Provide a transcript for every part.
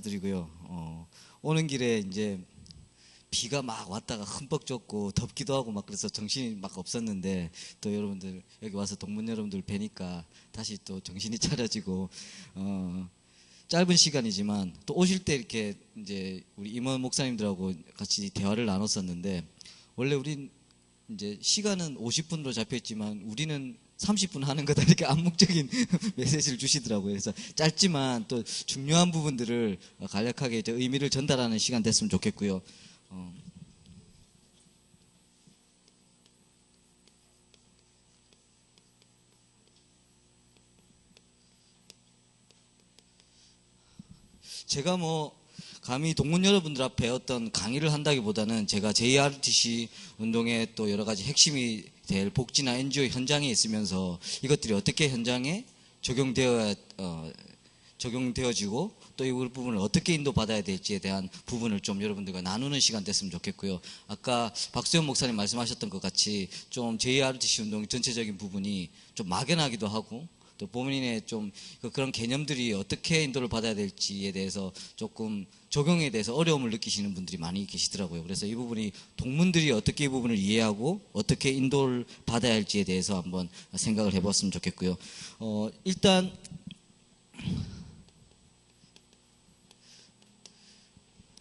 드리고요. 오는 길에 이제 비가 막 왔다가 흠뻑 젖고 덥기도 하고 막 그래서 정신이 막 없었는데 또 여러분들 여기 와서 동문 여러분들 뵈니까 다시 또 정신이 차려지고 짧은 시간이지만 또 오실 때 이렇게 이제 우리 임원 목사님들하고 같이 대화를 나눴었는데 원래 우린 이제 시간은 50분으로 잡혀 있지만 우리는 30분 하는 거다 이렇게 암묵적인 메시지를 주시더라고요. 그래서 짧지만 또 중요한 부분들을 간략하게 이제 의미를 전달하는 시간 됐으면 좋겠고요. 제가 감히 동문 여러분들 앞에 어떤 강의를 한다기보다는 제가 JRTC 운동의 또 여러 가지 핵심이 될 복지나 NGO 현장에 있으면서 이것들이 어떻게 현장에 적용되어지고 또 이 부분을 어떻게 인도받아야 될지에 대한 부분을 좀 여러분들과 나누는 시간 됐으면 좋겠고요. 아까 박수현 목사님 말씀하셨던 것 같이 좀 JRTC 운동 전체적인 부분이 좀 막연하기도 하고 또 본인의 좀 그런 개념들이 어떻게 인도를 받아야 될지에 대해서 조금 적용에 대해서 어려움을 느끼시는 분들이 많이 계시더라고요. 그래서 이 부분이 동문들이 어떻게 이 부분을 이해하고 어떻게 인도를 받아야 할지에 대해서 한번 생각을 해봤으면 좋겠고요. 일단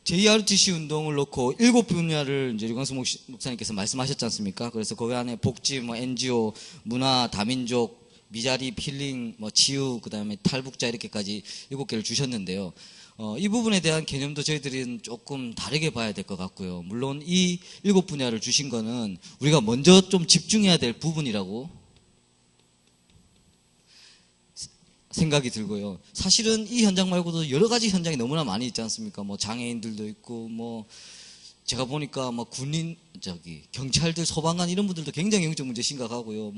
JRTC 운동을 놓고 7분야를 이제 류광수 목사님께서 말씀하셨지 않습니까? 그래서 거기 안에 복지, NGO, 문화, 다민족, 미자립, 힐링, 치유, 그 다음에 탈북자 이렇게까지 7개를 주셨는데요. 이 부분에 대한 개념도 저희들은 조금 다르게 봐야 될 것 같고요. 물론 이 7분야를 주신 거는 우리가 먼저 좀 집중해야 될 부분이라고 생각이 들고요. 사실은 이 현장 말고도 여러 가지 현장이 너무나 많이 있지 않습니까? 장애인들도 있고, 제가 보니까 군인, 경찰들, 소방관 이런 분들도 굉장히 영적 문제 심각하고요.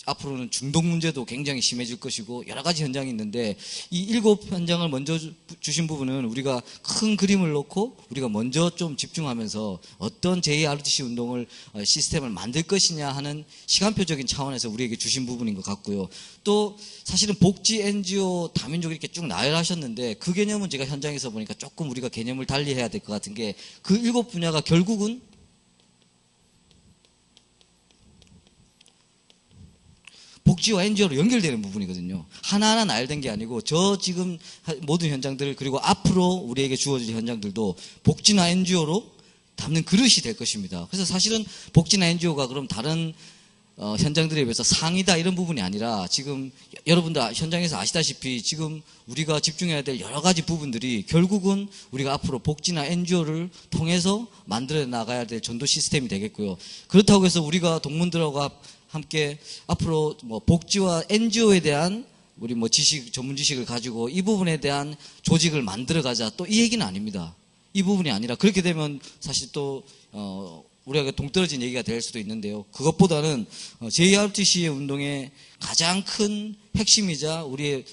앞으로는 중독 문제도 굉장히 심해질 것이고 여러 가지 현장이 있는데 이 7현장을 먼저 주신 부분은 우리가 큰 그림을 놓고 우리가 먼저 좀 집중하면서 어떤 JRTC 운동을 시스템을 만들 것이냐 하는 시간표적인 차원에서 우리에게 주신 부분인 것 같고요. 또 사실은 복지, NGO, 다민족 이렇게 쭉 나열하셨는데 그 개념은 제가 현장에서 보니까 조금 우리가 개념을 달리 해야 될 것 같은 게 그 7분야가 결국은 복지와 NGO로 연결되는 부분이거든요. 하나하나 나열된 게 아니고 저 지금 모든 현장들 그리고 앞으로 우리에게 주어질 현장들도 복지나 NGO로 담는 그릇이 될 것입니다. 그래서 사실은 복지나 NGO가 그럼 다른 현장들에 비해서 상이다 이런 부분이 아니라 지금 여러분들 현장에서 아시다시피 지금 우리가 집중해야 될 여러 가지 부분들이 결국은 우리가 앞으로 복지나 NGO를 통해서 만들어 나가야 될 전도 시스템이 되겠고요. 그렇다고 해서 우리가 동문들하고 함께 앞으로 복지와 NGO에 대한 우리 전문 지식을 가지고 이 부분에 대한 조직을 만들어 가자 또 이 얘기는 아닙니다. 이 부분이 아니라 그렇게 되면 사실 또 우리가 동떨어진 얘기가 될 수도 있는데요. 그것보다는 JRTC의 운동의 가장 큰 핵심이자 우리가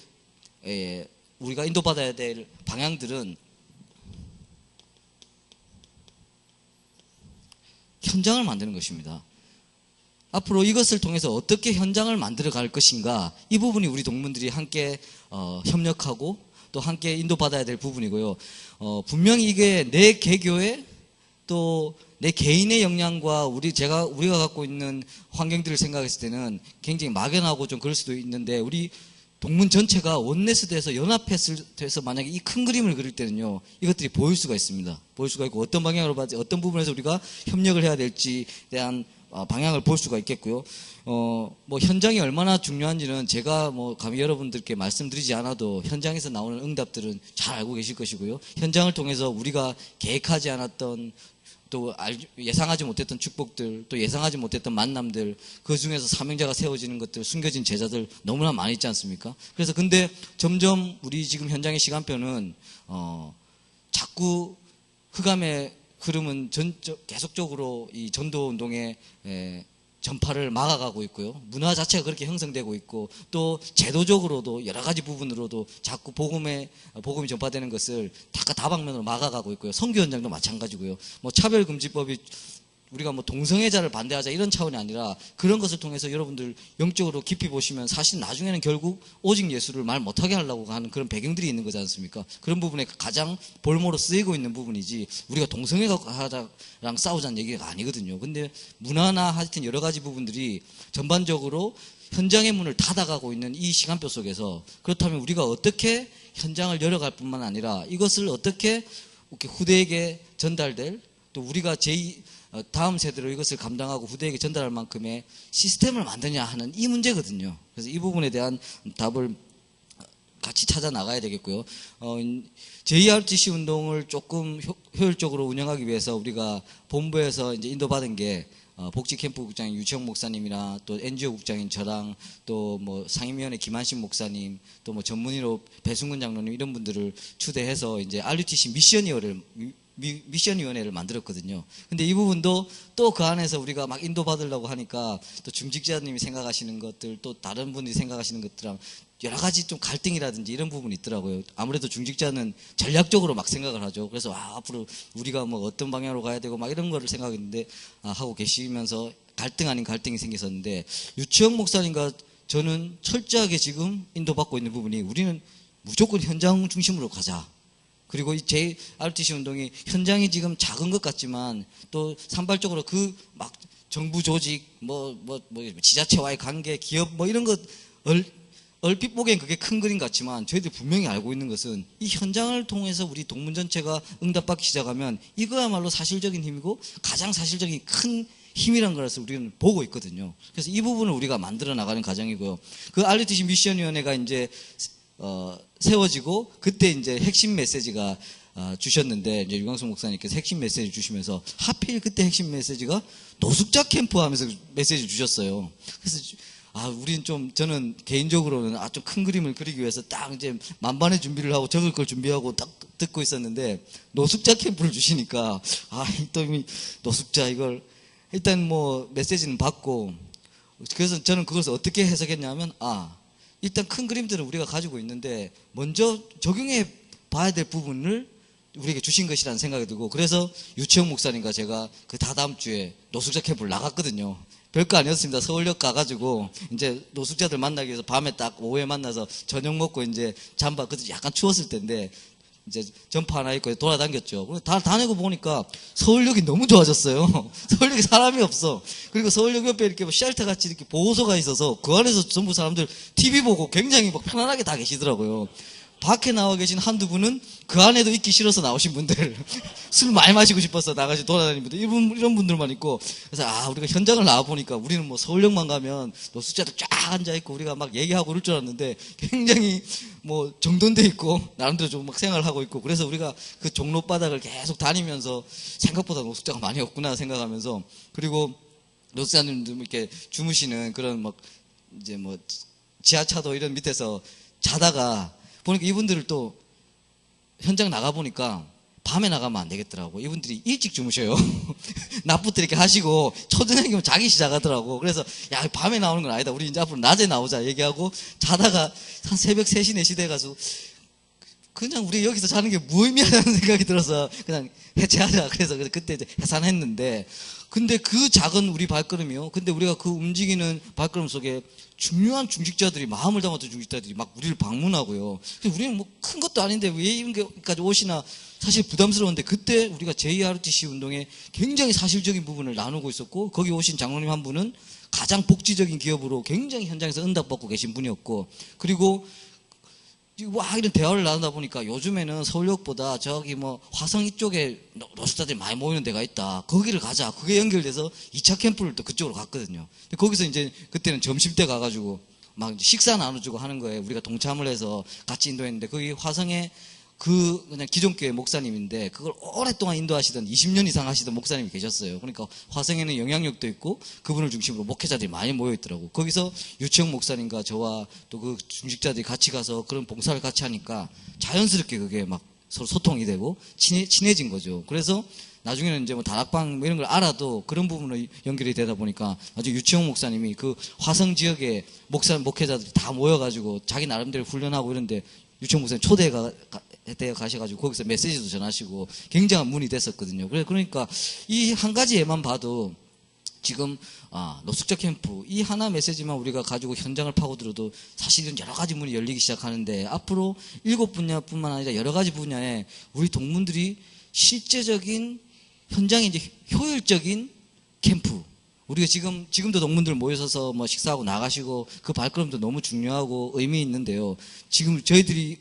인도받아야 될 방향들은 현장을 만드는 것입니다. 앞으로 이것을 통해서 어떻게 현장을 만들어 갈 것인가 이 부분이 우리 동문들이 함께 협력하고 또 함께 인도받아야 될 부분이고요. 분명히 이게 내 개교의 또 내 개인의 역량과 우리가 갖고 있는 환경들을 생각했을 때는 굉장히 막연하고 좀 그럴 수도 있는데 우리 동문 전체가 원네스돼서 연합해서 만약에 이 큰 그림을 그릴 때는요 이것들이 보일 수가 있습니다. 보일 수가 있고 어떤 방향으로 봐야지 어떤 부분에서 우리가 협력을 해야 될지에 대한 방향을 볼 수가 있겠고요. 현장이 얼마나 중요한지는 제가 감히 여러분들께 말씀드리지 않아도 현장에서 나오는 응답들은 잘 알고 계실 것이고요. 현장을 통해서 우리가 계획하지 않았던 또 예상하지 못했던 축복들 또 예상하지 못했던 만남들 그 중에서 사명자가 세워지는 것들 숨겨진 제자들 너무나 많이 있지 않습니까? 그래서 근데 점점 우리 지금 현장의 시간표는 자꾸 흑암의 흐름은 계속적으로 이 전도운동의 전파를 막아가고 있고요. 문화 자체가 그렇게 형성되고 있고 또 제도적으로도 여러 가지 부분으로도 자꾸 복음이 전파되는 것을 다방면으로 막아가고 있고요. 선교 현장도 마찬가지고요. 차별금지법이 우리가 뭐 동성애자를 반대하자 이런 차원이 아니라 그런 것을 통해서 여러분들 영적으로 깊이 보시면 사실 나중에는 결국 오직 예수를 말 못하게 하려고 하는 그런 배경들이 있는 거지 않습니까? 그런 부분에 가장 볼모로 쓰이고 있는 부분이지 우리가 동성애자랑 싸우자는 얘기가 아니거든요. 근데 문화나 하여튼 여러 가지 부분들이 전반적으로 현장의 문을 닫아가고 있는 이 시간표 속에서 그렇다면 우리가 어떻게 현장을 열어갈 뿐만 아니라 이것을 어떻게 후대에게 전달될 또 우리가 다음 세대로 이것을 감당하고 후대에게 전달할 만큼의 시스템을 만드냐 하는 이 문제거든요. 그래서 이 부분에 대한 답을 같이 찾아 나가야 되겠고요. JRTC 운동을 조금 효율적으로 운영하기 위해서 우리가 본부에서 이제 인도받은 게 복지캠프 국장인 유치영 목사님이나 또 NGO 국장인 저랑 또 뭐 상임위원회 김한신 목사님 또 뭐 전문의로 배승근 장로님 이런 분들을 추대해서 이제 RUTC 미션위원회를 만들었거든요. 근데 이 부분도 또 그 안에서 우리가 막 인도받으려고 하니까 또 중직자님이 생각하시는 것들 또 다른 분들이 생각하시는 것들랑 여러 가지 좀 갈등이라든지 이런 부분이 있더라고요. 아무래도 중직자는 전략적으로 막 생각을 하죠. 그래서 앞으로 우리가 뭐 어떤 방향으로 가야 되고 막 이런 거를 생각했는데 하고 계시면서 갈등 아닌 갈등이 생겼었는데 유치영 목사님과 저는 철저하게 지금 인도받고 있는 부분이 우리는 무조건 현장 중심으로 가자. 그리고 이 JRTC 운동이 현장이 지금 작은 것 같지만 또 산발적으로 그 막 정부 조직 뭐 지자체와의 관계 기업 뭐 이런 것 얼핏 보기엔 그게 큰 그림 같지만 저희들이 분명히 알고 있는 것은 이 현장을 통해서 우리 동문 전체가 응답받기 시작하면 이거야말로 사실적인 힘이고 가장 사실적인 큰 힘이란 것을 우리는 보고 있거든요. 그래서 이 부분을 우리가 만들어 나가는 과정이고요. 그 RUTC 미션위원회가 이제 세워지고 그때 이제 핵심 메시지가 주셨는데 이제 유광수 목사님께서 핵심 메시지 주시면서 하필 그때 핵심 메시지가 노숙자 캠프 하면서 메시지 주셨어요. 그래서 우린 저는 개인적으로는 좀 큰 그림을 그리기 위해서 딱 이제 만반의 준비를 하고 적을 걸 준비하고 딱 듣고 있었는데 노숙자 캠프를 주시니까 또 이미 노숙자 이걸 일단 뭐 메시지는 받고 그래서 저는 그것을 어떻게 해석했냐면 일단 큰 그림들은 우리가 가지고 있는데 먼저 적용해 봐야 될 부분을 우리에게 주신 것이라는 생각이 들고 그래서 유치영 목사님과 제가 그 다다음 주에 노숙자 캠프를 나갔거든요. 별거 아니었습니다. 서울역 가가지고 이제 노숙자들 만나기 위해서 밤에 딱 오후에 만나서 저녁 먹고 이제 잠바 그때 약간 추웠을 때인데 이제 점퍼 하나 입고 돌아다녔죠. 다 다니고 보니까 서울역이 너무 좋아졌어요. 서울역에 사람이 없어. 그리고 서울역 옆에 이렇게 쉘터 같이 이렇게 보호소가 있어서 그 안에서 전부 사람들 TV 보고 굉장히 막 편안하게 다 계시더라고요. 밖에 나와 계신 한두 분은 그 안에도 있기 싫어서 나오신 분들, 술 많이 마시고 싶어서 나가시 돌아다니는 분들, 이런 분들만 있고, 그래서 우리가 현장을 나와보니까 우리는 뭐 서울역만 가면 노숙자들 쫙 앉아있고 우리가 막 얘기하고 그럴 줄 알았는데 굉장히 뭐 정돈돼 있고 나름대로 좀 막 생활을 하고 있고 그래서 우리가 그 종로바닥을 계속 다니면서 생각보다 노숙자가 많이 없구나 생각하면서 그리고 노숙자님들 이렇게 주무시는 그런 막 이제 뭐 지하차도 이런 밑에서 자다가 보니까 이분들을 또 현장 나가보니까 밤에 나가면 안 되겠더라고. 이분들이 일찍 주무셔요. 낮부터 이렇게 하시고 초저녁이면 자기 시작하더라고. 그래서 밤에 나오는 건 아니다. 우리 이제 앞으로 낮에 나오자 얘기하고 자다가 한 새벽 3시, 4시 돼가지고 그냥 우리 여기서 자는 게 무의미하다는 생각이 들어서 그냥 해체하자. 그래서 그때 이제 해산했는데 근데 그 작은 우리 발걸음이요. 근데 우리가 그 움직이는 발걸음 속에 중요한 중직자들이 마음을 담았던 중직자들이 막 우리를 방문하고요. 우리는 뭐 큰 것도 아닌데 왜 이런게까지 오시나 사실 부담스러운데 그때 우리가 JRTC 운동에 굉장히 사실적인 부분을 나누고 있었고 거기 오신 장로님 한 분은 가장 복지적인 기업으로 굉장히 현장에서 응답받고 계신 분이었고 그리고 이런 대화를 나누다 보니까 요즘에는 서울역보다 저기 뭐 화성 이쪽에 노숙자들이 많이 모이는 데가 있다. 거기를 가자. 그게 연결돼서 2차 캠프를 또 그쪽으로 갔거든요. 근데 거기서 이제 그때는 점심때 가가지고 막 식사 나눠주고 하는 거예요. 우리가 동참을 해서 같이 인도했는데 거기 화성에 그냥 기존교회 목사님인데 그걸 오랫동안 인도하시던 20년 이상 하시던 목사님이 계셨어요. 그러니까 화성에는 영향력도 있고 그분을 중심으로 목회자들이 많이 모여있더라고. 거기서 유치영 목사님과 저와 또 그 중직자들이 같이 가서 그런 봉사를 같이 하니까 자연스럽게 그게 막 서로 소통이 되고 친해진 거죠. 그래서 나중에는 이제 뭐 다락방 뭐 이런 걸 알아도 그런 부분으로 연결이 되다 보니까 나중에 유치영 목사님이 그 화성 지역에 목회자들이 다 모여가지고 자기 나름대로 훈련하고 이런데 유치영 목사님 초대가 때 가셔가지고 거기서 메시지도 전하시고 굉장한 문이 됐었거든요. 그러니까 이 한 가지에만 봐도 지금 노숙자 캠프 이 하나 메시지만 우리가 가지고 현장을 파고들어도 사실은 여러 가지 문이 열리기 시작하는데 앞으로 7분야뿐만 아니라 여러 가지 분야에 우리 동문들이 실제적인 현장에 이제 효율적인 캠프 우리가 지금도 동문들 모여서서 뭐 식사하고 나가시고 그 발걸음도 너무 중요하고 의미 있는데요. 지금 저희들이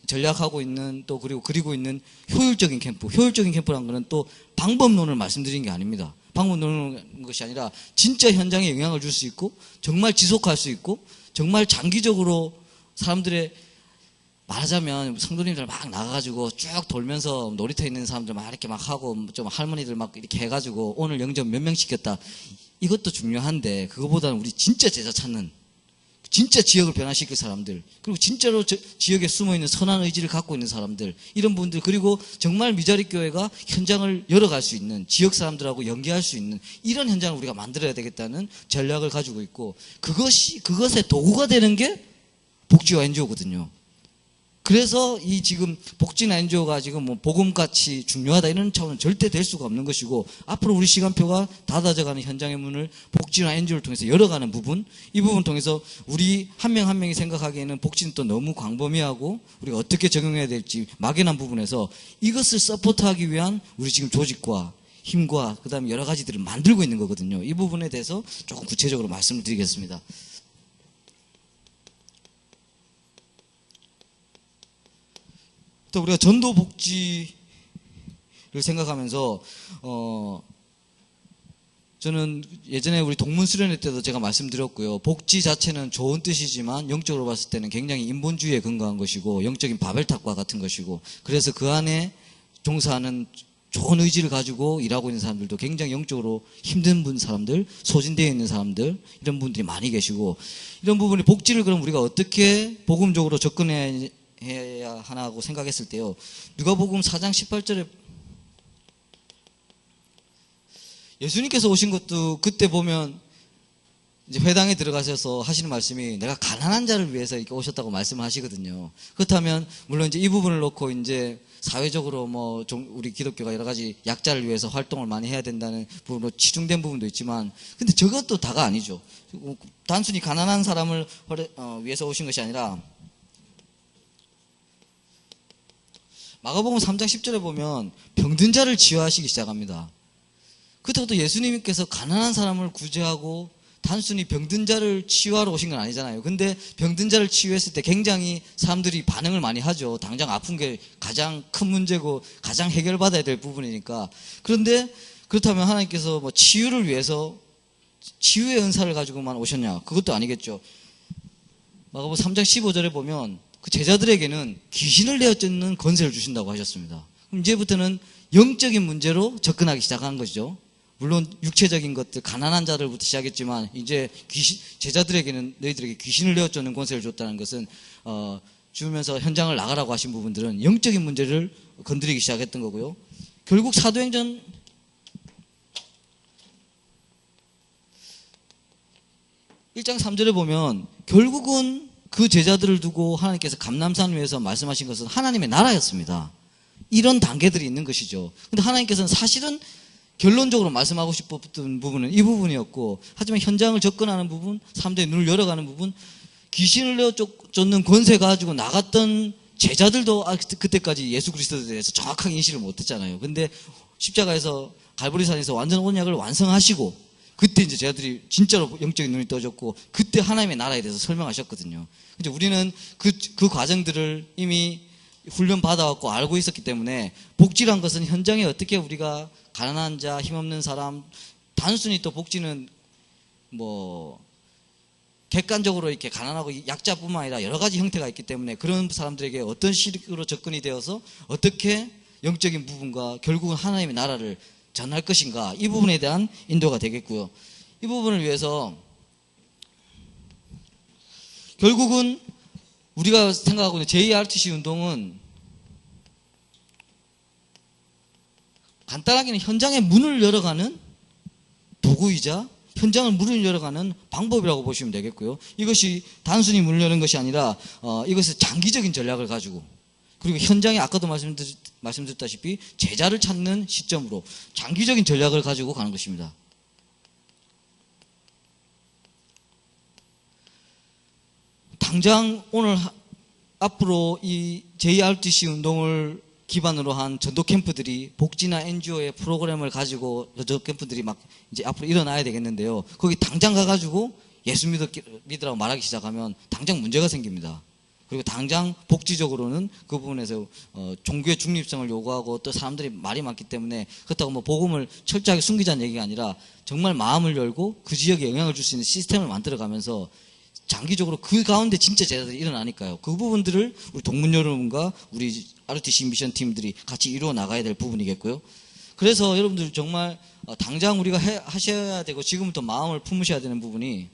전략하고 있는 또 그리고 있는 효율적인 캠프라는 거는 또 방법론을 말씀드린 게 아닙니다. 방법론은 것이 아니라 진짜 현장에 영향을 줄 수 있고 정말 지속할 수 있고 정말 장기적으로 사람들의 말하자면 성도님들 막 나가가지고 쭉 돌면서 놀이터에 있는 사람들 막 이렇게 막 하고 좀 할머니들 막 이렇게 해가지고 오늘 영접 몇 명 시켰다. 이것도 중요한데 그거보다는 우리 진짜 제자 찾는 진짜 지역을 변화시킬 사람들 그리고 진짜로 지역에 숨어있는 선한 의지를 갖고 있는 사람들 이런 분들 그리고 정말 미자리 교회가 현장을 열어갈 수 있는 지역 사람들하고 연계할 수 있는 이런 현장을 우리가 만들어야 되겠다는 전략을 가지고 있고 그것의 도구가 되는 게 복지와 NGO거든요. 그래서 이 지금 복지나 NGO가 지금 뭐 복음같이 중요하다 이런 차원은 절대 될 수가 없는 것이고 앞으로 우리 시간표가 닫아져가는 현장의 문을 복지나 NGO를 통해서 열어가는 부분 이 부분 통해서 우리 한 명 한 명이 생각하기에는 복지는 또 너무 광범위하고 우리가 어떻게 적용해야 될지 막연한 부분에서 이것을 서포트하기 위한 우리 지금 조직과 힘과 그 다음에 여러 가지들을 만들고 있는 거거든요. 이 부분에 대해서 조금 구체적으로 말씀을 드리겠습니다. 또 우리가 전도 복지를 생각하면서 저는 예전에 우리 동문 수련회 때도 제가 말씀드렸고요. 복지 자체는 좋은 뜻이지만 영적으로 봤을 때는 굉장히 인본주의에 근거한 것이고 영적인 바벨탑과 같은 것이고 그래서 그 안에 종사하는 좋은 의지를 가지고 일하고 있는 사람들도 굉장히 영적으로 힘든 사람들, 소진되어 있는 사람들 이런 분들이 많이 계시고 이런 부분이 복지를 그럼 우리가 어떻게 복음적으로 접근해야 하나고 생각했을 때요. 누가복음 4장 18절에 예수님께서 오신 것도 그때 보면 이제 회당에 들어가셔서 하시는 말씀이 내가 가난한 자를 위해서 이렇게 오셨다고 말씀하시거든요. 그렇다면 물론 이제 이 부분을 놓고 이제 사회적으로 뭐 우리 기독교가 여러 가지 약자를 위해서 활동을 많이 해야 된다는 부분으로 치중된 부분도 있지만 근데 저것도 다가 아니죠. 단순히 가난한 사람을 위해서 오신 것이 아니라 마가복음 3장 10절에 보면 병든 자를 치유하시기 시작합니다. 그때부터 예수님께서 가난한 사람을 구제하고 단순히 병든 자를 치유하러 오신 건 아니잖아요. 근데 병든 자를 치유했을 때 굉장히 사람들이 반응을 많이 하죠. 당장 아픈 게 가장 큰 문제고 가장 해결받아야 될 부분이니까. 그런데 그렇다면 하나님께서 뭐 치유를 위해서 치유의 은사를 가지고만 오셨냐? 그것도 아니겠죠. 마가복음 3장 15절에 보면 그 제자들에게는 귀신을 내어쫓는 권세를 주신다고 하셨습니다. 그럼 이제부터는 영적인 문제로 접근하기 시작한 것이죠. 물론 육체적인 것들, 가난한 자들부터 시작했지만 이제 제자들에게는 너희들에게 귀신을 내어쫓는 권세를 줬다는 것은 주면서 현장을 나가라고 하신 부분들은 영적인 문제를 건드리기 시작했던 거고요. 결국 사도행전 1장 3절에 보면 결국은 그 제자들을 두고 하나님께서 감람산 위에서 말씀하신 것은 하나님의 나라였습니다. 이런 단계들이 있는 것이죠. 근데 하나님께서는 사실은 결론적으로 말씀하고 싶었던 부분은 이 부분이었고 하지만 현장을 접근하는 부분, 사람들의 눈을 열어가는 부분 귀신을 내어쫓는 권세 가지고 나갔던 제자들도 그때까지 예수 그리스도에 대해서 정확하게 인식을 못했잖아요. 근데 십자가에서 갈보리산에서 완전 언약을 완성하시고 그때 이제 제자들이 진짜로 영적인 눈이 떠졌고 그때 하나님의 나라에 대해서 설명하셨거든요. 근데 우리는 그 과정들을 이미 훈련 받아왔고 알고 있었기 때문에 복지란 것은 현장에 어떻게 우리가 가난한 자, 힘없는 사람 단순히 또 복지는 뭐 객관적으로 이렇게 가난하고 약자뿐만 아니라 여러 가지 형태가 있기 때문에 그런 사람들에게 어떤 식으로 접근이 되어서 어떻게 영적인 부분과 결국은 하나님의 나라를 전할 것인가 이 부분에 대한 인도가 되겠고요. 이 부분을 위해서 결국은 우리가 생각하고 있는 JRTC 운동은 간단하게는 현장의 문을 열어가는 도구이자 현장을 문을 열어가는 방법이라고 보시면 되겠고요. 이것이 단순히 문을 여는 것이 아니라 이것은 장기적인 전략을 가지고 그리고 현장에 아까도 말씀드렸다시피 제자를 찾는 시점으로 장기적인 전략을 가지고 가는 것입니다. 당장 오늘 앞으로 이 JRTC 운동을 기반으로 한 전도 캠프들이 복지나 NGO의 프로그램을 가지고 전도 캠프들이 막 이제 앞으로 일어나야 되겠는데요. 거기 당장 가가지고 예수 믿으라고 말하기 시작하면 당장 문제가 생깁니다. 그리고 당장 복지적으로는 그 부분에서 종교의 중립성을 요구하고 또 사람들이 말이 많기 때문에 그렇다고 뭐 복음을 철저하게 숨기자는 얘기가 아니라 정말 마음을 열고 그 지역에 영향을 줄 수 있는 시스템을 만들어가면서 장기적으로 그 가운데 진짜 제자들이 일어나니까요. 그 부분들을 우리 동문 여러분과 우리 RTC 미션 팀들이 같이 이루어 나가야 될 부분이겠고요. 그래서 여러분들 정말 당장 우리가 하셔야 되고 지금부터 마음을 품으셔야 되는 부분이,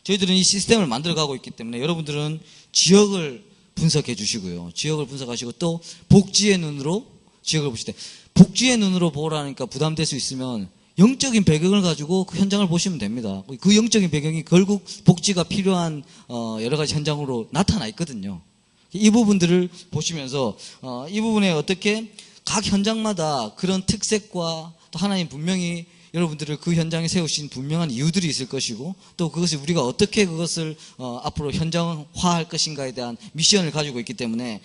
저희들은 이 시스템을 만들어가고 있기 때문에 여러분들은 지역을 분석해 주시고요. 지역을 분석하시고 또 복지의 눈으로 지역을 보실 때, 복지의 눈으로 보라니까 부담될 수 있으면 영적인 배경을 가지고 그 현장을 보시면 됩니다. 그 영적인 배경이 결국 복지가 필요한 여러 가지 현장으로 나타나 있거든요. 이 부분들을 보시면서 이 부분에 어떻게 각 현장마다 그런 특색과 또 하나님 분명히 여러분들을 그 현장에 세우신 분명한 이유들이 있을 것이고 또 그것을 우리가 어떻게 그것을 앞으로 현장화할 것인가에 대한 미션을 가지고 있기 때문에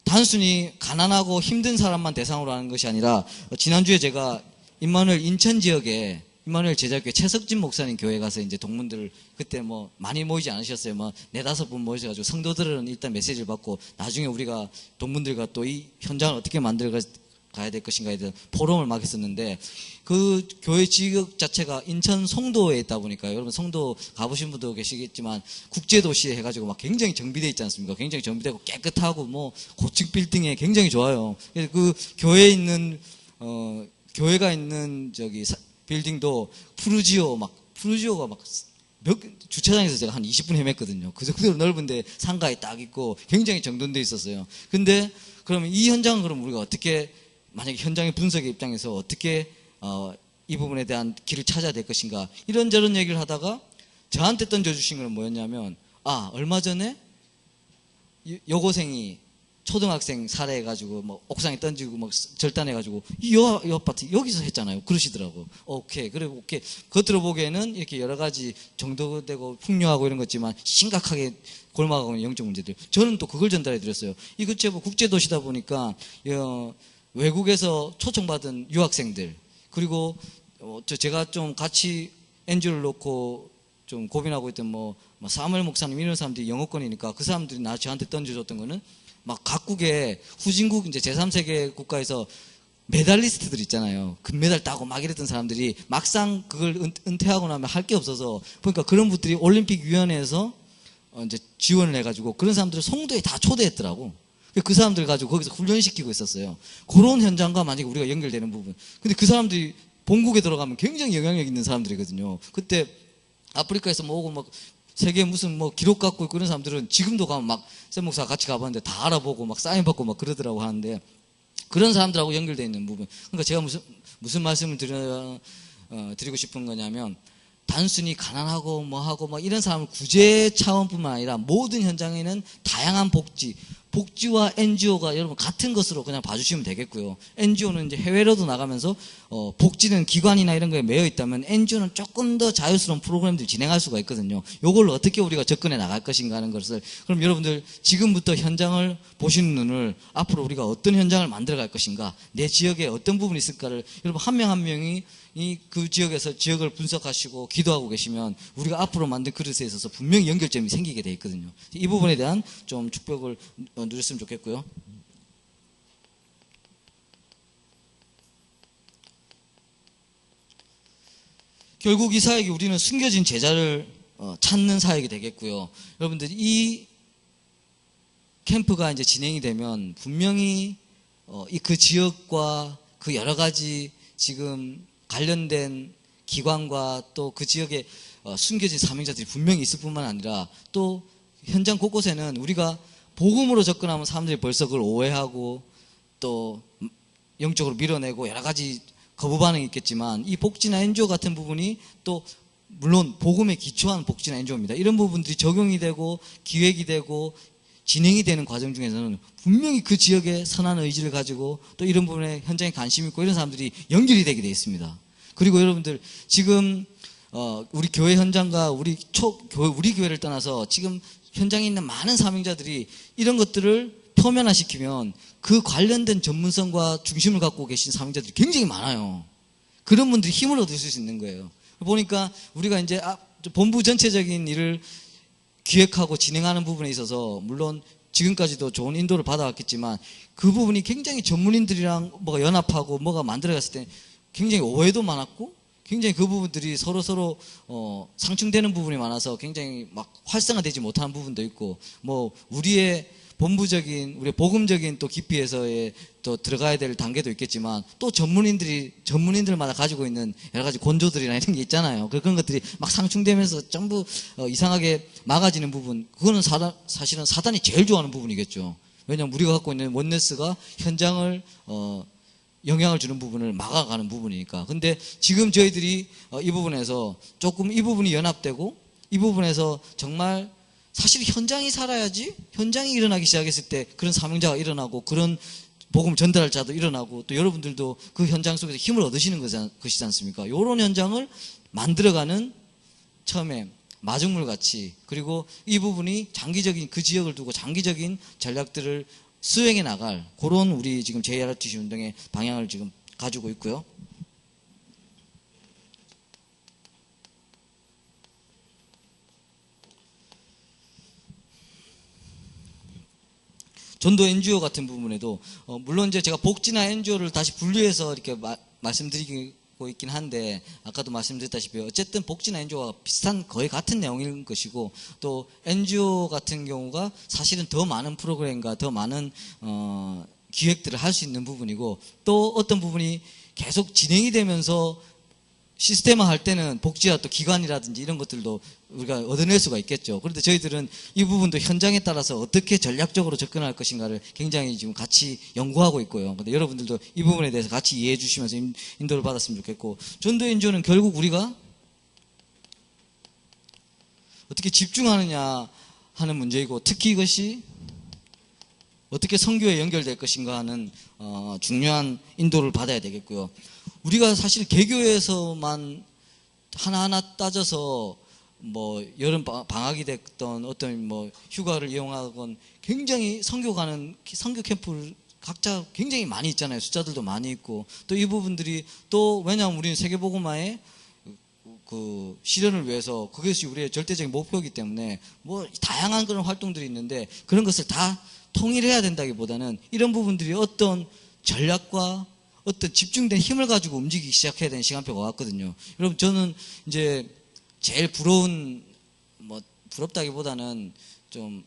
단순히 가난하고 힘든 사람만 대상으로 하는 것이 아니라 지난주에 제가 임마누엘 인천 지역에 임마누엘 제자교회 최석진 목사님 교회 가서 이제 동문들 그때 뭐 많이 모이지 않으셨어요. 뭐 4-5분 모이셔가지고 성도들은 일단 메시지를 받고 나중에 우리가 동문들과 또 이 현장을 어떻게 만들어 가야 될 것인가에 대한 포럼을 막 했었는데 그 교회 지역 자체가 인천 송도에 있다 보니까 여러분 송도 가보신 분도 계시겠지만 국제도시에 해가지고 막 굉장히 정비되어 있지 않습니까? 굉장히 정비되고 깨끗하고 뭐 고층 빌딩에 굉장히 좋아요. 그래서 그 교회에 있는 교회가 있는 저기 빌딩도 푸르지오가 막 주차장에서 제가 한 20분 헤맸거든요. 그 정도로 넓은데 상가에 딱 있고 굉장히 정돈되어 있었어요. 근데 그러면 이 현장은 그럼 우리가 어떻게 만약에 현장의 분석의 입장에서 어떻게 이 부분에 대한 길을 찾아야 될 것인가 이런저런 얘기를 하다가 저한테 던져주신 건 뭐였냐면 얼마 전에 여고생이 초등학생 살해해가지고 뭐 옥상에 던지고 막 절단해가지고 이 아파트 여기서 했잖아요. 그러시더라고. 오케이. 겉으로 보기에는 이렇게 여러 가지 정도되고 풍요하고 이런 것지만 심각하게 골마가고 있는 영적 문제들. 저는 또 그걸 전달해 드렸어요. 이거 제가 국제도시다 보니까 외국에서 초청받은 유학생들 그리고 제가 좀 같이 NGO를 놓고 좀 고민하고 있던 뭐 사무엘 목사님 이런 사람들이 영어권이니까 그 사람들이 저한테 던져줬던 거는 막 각국의 후진국 이제 제3세계 국가에서 메달리스트들 있잖아요. 금메달 따고 막 이랬던 사람들이 막상 그걸 은퇴하고 나면 할 게 없어서 보니까 그런 분들이 올림픽위원회에서 이제 지원을 해가지고 그런 사람들을 송도에 다 초대했더라고. 그 사람들 가지고 거기서 훈련시키고 있었어요. 그런 현장과 만약에 우리가 연결되는 부분. 근데 그 사람들이 본국에 들어가면 굉장히 영향력 있는 사람들이거든요. 그때 아프리카에서 뭐 오고 막 세계 무슨 뭐 기록 갖고 있고 그런 사람들은 지금도 가면 막 샘 목사가 같이 가봤는데 다 알아보고 막 사인 받고 막 그러더라고 하는데 그런 사람들하고 연결되어 있는 부분. 그러니까 제가 무슨 말씀을 드리고 싶은 거냐면 단순히 가난하고 뭐하고 막 이런 사람을 구제 차원뿐만 아니라 모든 현장에는 다양한 복지와 NGO가 여러분 같은 것으로 그냥 봐주시면 되겠고요. NGO는 이제 해외로도 나가면서 복지는 기관이나 이런 거에 매여 있다면 NGO는 조금 더 자유스러운 프로그램들을 진행할 수가 있거든요. 이걸 어떻게 우리가 접근해 나갈 것인가 하는 것을 그럼 여러분들 지금부터 현장을 보시는 눈을 앞으로 우리가 어떤 현장을 만들어 갈 것인가 내 지역에 어떤 부분이 있을까를 여러분 한 명 한 명이 그 지역에서 지역을 분석하시고 기도하고 계시면 우리가 앞으로 만든 그릇에 있어서 분명히 연결점이 생기게 돼 있거든요. 이 부분에 대한 좀 축복을 누렸으면 좋겠고요. 결국 이 사역이 우리는 숨겨진 제자를 찾는 사역이 되겠고요. 여러분들 이 캠프가 이제 진행이 되면 분명히 그 지역과 그 여러 가지 지금 관련된 기관과 또 그 지역에 숨겨진 사명자들이 분명히 있을 뿐만 아니라 또 현장 곳곳에는 우리가 복음으로 접근하면 사람들이 벌써 그걸 오해하고 또 영적으로 밀어내고 여러 가지 거부 반응이 있겠지만 이 복지나 NGO 같은 부분이 또 물론 복음에 기초한 복지나 NGO입니다. 이런 부분들이 적용이 되고 기획이 되고 진행이 되는 과정 중에서는 분명히 그 지역의 선한 의지를 가지고 또 이런 부분에 현장에 관심 있고 이런 사람들이 연결이 되게 되어 있습니다. 그리고 여러분들 지금 우리 교회 현장과 우리 교회를 떠나서 지금 현장에 있는 많은 사명자들이 이런 것들을 표면화시키면 그 관련된 전문성과 중심을 갖고 계신 사명자들이 굉장히 많아요. 그런 분들이 힘을 얻을 수 있는 거예요. 보니까 우리가 이제 본부 전체적인 일을 기획하고 진행하는 부분에 있어서 물론 지금까지도 좋은 인도를 받아왔겠지만 그 부분이 굉장히 전문인들이랑 뭐가 연합하고 뭐가 만들어갔을 때 굉장히 오해도 많았고 굉장히 그 부분들이 서로 상충되는 부분이 많아서 굉장히 막 활성화되지 못하는 부분도 있고 뭐 우리의 본부적인 우리 복음적인 또 깊이에서의 또 들어가야 될 단계도 있겠지만 또 전문인들마다 가지고 있는 여러 가지 곤조들이나 이런 게 있잖아요. 그런 것들이 막 상충되면서 전부 이상하게 막아지는 부분, 그거는 사실은 사단이 제일 좋아하는 부분이겠죠. 왜냐하면 우리가 갖고 있는 원네스가 현장을 영향을 주는 부분을 막아가는 부분이니까. 근데 지금 저희들이 이 부분에서 조금 이 부분이 연합되고 이 부분에서 정말 사실 현장이 살아야지 현장이 일어나기 시작했을 때 그런 사명자가 일어나고 그런 복음 전달할 자도 일어나고 또 여러분들도 그 현장 속에서 힘을 얻으시는 것이지 않습니까? 이런 현장을 만들어가는 처음에 마중물 같이 그리고 이 부분이 장기적인 그 지역을 두고 장기적인 전략들을 수행해 나갈 그런 우리 지금 JRTC 운동의 방향을 지금 가지고 있고요. 전도 NGO 같은 부분에도 물론 이제 제가 복지나 NGO를 다시 분류해서 이렇게 말씀드리고 있긴 한데 아까도 말씀드렸다시피 어쨌든 복지나 NGO가 비슷한 거의 같은 내용인 것이고 또 NGO 같은 경우가 사실은 더 많은 프로그램과 더 많은 기획들을 할 수 있는 부분이고 또 어떤 부분이 계속 진행이 되면서 시스템화 할 때는 복지와 또 기관이라든지 이런 것들도 우리가 얻어낼 수가 있겠죠. 그런데 저희들은 이 부분도 현장에 따라서 어떻게 전략적으로 접근할 것인가를 굉장히 지금 같이 연구하고 있고요. 근데 여러분들도 이 부분에 대해서 같이 이해해 주시면서 인도를 받았으면 좋겠고 전도 NGO는 결국 우리가 어떻게 집중하느냐 하는 문제이고 특히 이것이 어떻게 선교에 연결될 것인가 하는 중요한 인도를 받아야 되겠고요. 우리가 사실 개교에서만 하나하나 따져서 뭐 여름 방학이 됐던 어떤 뭐 휴가를 이용하건 굉장히 선교 캠프를 각자 굉장히 많이 있잖아요. 숫자들도 많이 있고 또 이 부분들이 또 왜냐하면 우리는 세계복음화의 그 실현을 위해서 그것이 우리의 절대적인 목표이기 때문에 뭐 다양한 그런 활동들이 있는데 그런 것을 다 통일해야 된다기보다는 이런 부분들이 어떤 전략과 어떤 집중된 힘을 가지고 움직이기 시작해야 되는 시간표가 왔거든요. 여러분 저는 이제 제일 부러운 뭐 부럽다기보다는 좀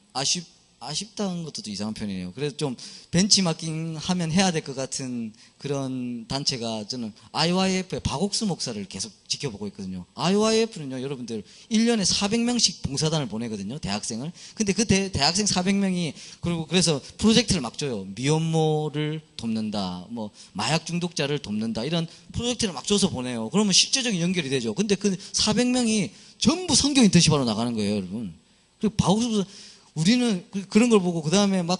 아쉽다는 것도 이상한 편이네요. 그래서 좀 벤치마킹 하면 해야 될 것 같은 그런 단체가 저는 IYF의 박옥수 목사를 계속 지켜보고 있거든요. IYF는요, 여러분들 1년에 400명씩 봉사단을 보내거든요, 대학생을. 근데 그 대학생 400명이 그래서 프로젝트를 막 줘요. 미혼모를 돕는다, 뭐 마약 중독자를 돕는다 이런 프로젝트를 막 줘서 보내요. 그러면 실제적인 연결이 되죠. 근데 그 400명이 전부 선교 인턴십하러 나가는 거예요, 여러분. 그리고 박옥수 목사 우리는 그런 걸 보고 그 다음에 막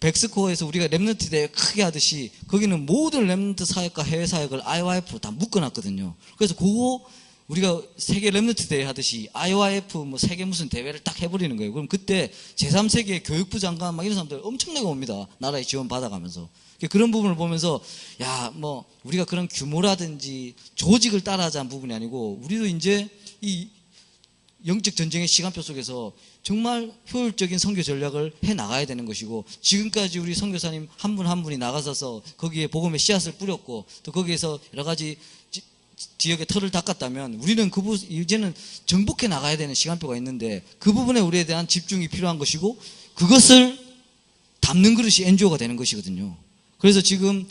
백스코어에서 우리가 랩런트 대회 크게 하듯이 거기는 모든 랩런트 사역과 해외 사역을 IYF로 다 묶어놨거든요. 그래서 그거 우리가 세계 랩런트 대회 하듯이 IYF 뭐 세계 무슨 대회를 딱 해버리는 거예요. 그럼 그때 제3세계 교육부 장관 막 이런 사람들 엄청나게 옵니다. 나라에 지원 받아가면서. 그런 부분을 보면서 야, 뭐 우리가 그런 규모라든지 조직을 따라하자는 부분이 아니고 우리도 이제 이 영적 전쟁의 시간표 속에서 정말 효율적인 선교 전략을 해 나가야 되는 것이고 지금까지 우리 선교사님 한 분 한 분이 나가서 거기에 복음의 씨앗을 뿌렸고 또 거기에서 여러 가지 지역에 털을 닦았다면 우리는 이제는 정복해 나가야 되는 시간표가 있는데 그 부분에 우리에 대한 집중이 필요한 것이고 그것을 담는 그릇이 NGO가 되는 것이거든요. 그래서 지금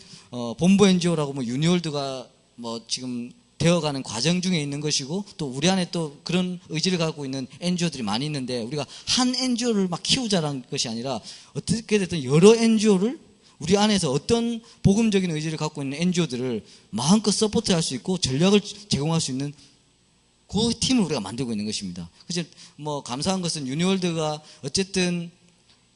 본부 NGO라고 뭐 유니월드가 뭐 지금 되어가는 과정 중에 있는 것이고 또 우리 안에 또 그런 의지를 갖고 있는 NGO들이 많이 있는데 우리가 한 NGO를 막 키우자라는 것이 아니라 어떻게 됐든 여러 NGO를 우리 안에서 어떤 복음적인 의지를 갖고 있는 NGO들을 마음껏 서포트할 수 있고 전략을 제공할 수 있는 그 팀을 우리가 만들고 있는 것입니다. 그래서 뭐 감사한 것은 유니월드가 어쨌든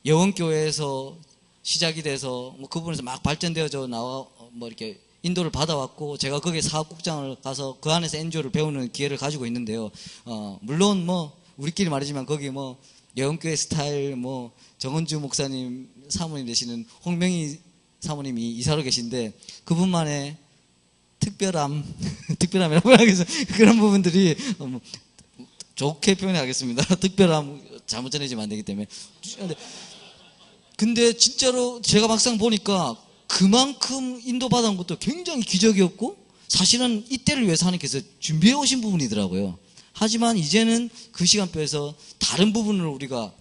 여원교회에서 시작이 돼서 뭐 그 부분에서 막 발전되어져 나와 뭐 이렇게 인도를 받아왔고, 제가 거기에 사업국장을 가서 그 안에서 NGO를 배우는 기회를 가지고 있는데요. 물론 뭐 우리끼리 말이지만 거기 뭐 여원교회 스타일 뭐 정은주 목사님 사모님 되시는 홍명희 사모님이 이사로 계신데, 그분만의 특별함이라고 하겠어요. 그런 부분들이 좋게 표현하겠습니다. 특별함 잘못 전해지면 안 되기 때문에. 근데 진짜로 제가 막상 보니까 그만큼 인도받은 것도 굉장히 기적이었고, 사실은 이때를 위해서 하나님께서 준비해 오신 부분이더라고요. 하지만 이제는 그 시간표에서 다른 부분을 우리가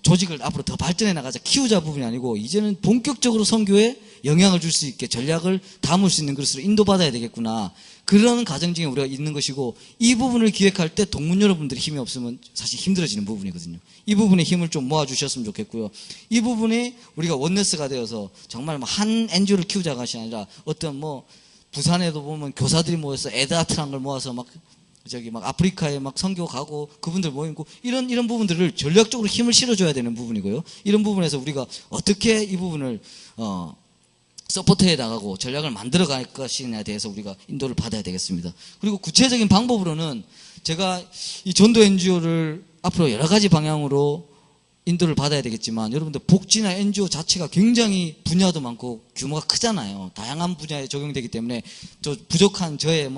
조직을 앞으로 더 발전해 나가자, 키우자 부분이 아니고, 이제는 본격적으로 선교에 영향을 줄 수 있게 전략을 담을 수 있는 것으로 인도받아야 되겠구나. 그런 과정 중에 우리가 있는 것이고, 이 부분을 기획할 때 동문 여러분들이 힘이 없으면 사실 힘들어지는 부분이거든요. 이 부분에 힘을 좀 모아주셨으면 좋겠고요. 이 부분이 우리가 원네스가 되어서 정말 한 NGO를 키우자가 아니라, 어떤 뭐 부산에도 보면 교사들이 모여서 에드아트라는 걸 모아서 막 아프리카에 막 선교 가고 그분들 모이고, 이런 부분들을 전략적으로 힘을 실어줘야 되는 부분이고요. 이런 부분에서 우리가 어떻게 이 부분을 서포트해 나가고 전략을 만들어 갈 것이냐에 대해서 우리가 인도를 받아야 되겠습니다. 그리고 구체적인 방법으로는 제가 이 전도 NGO를 앞으로 여러 가지 방향으로 인도를 받아야 되겠지만, 여러분들 복지나 NGO 자체가 굉장히 분야도 많고 규모가 크잖아요. 다양한 분야에 적용되기 때문에 부족한 저의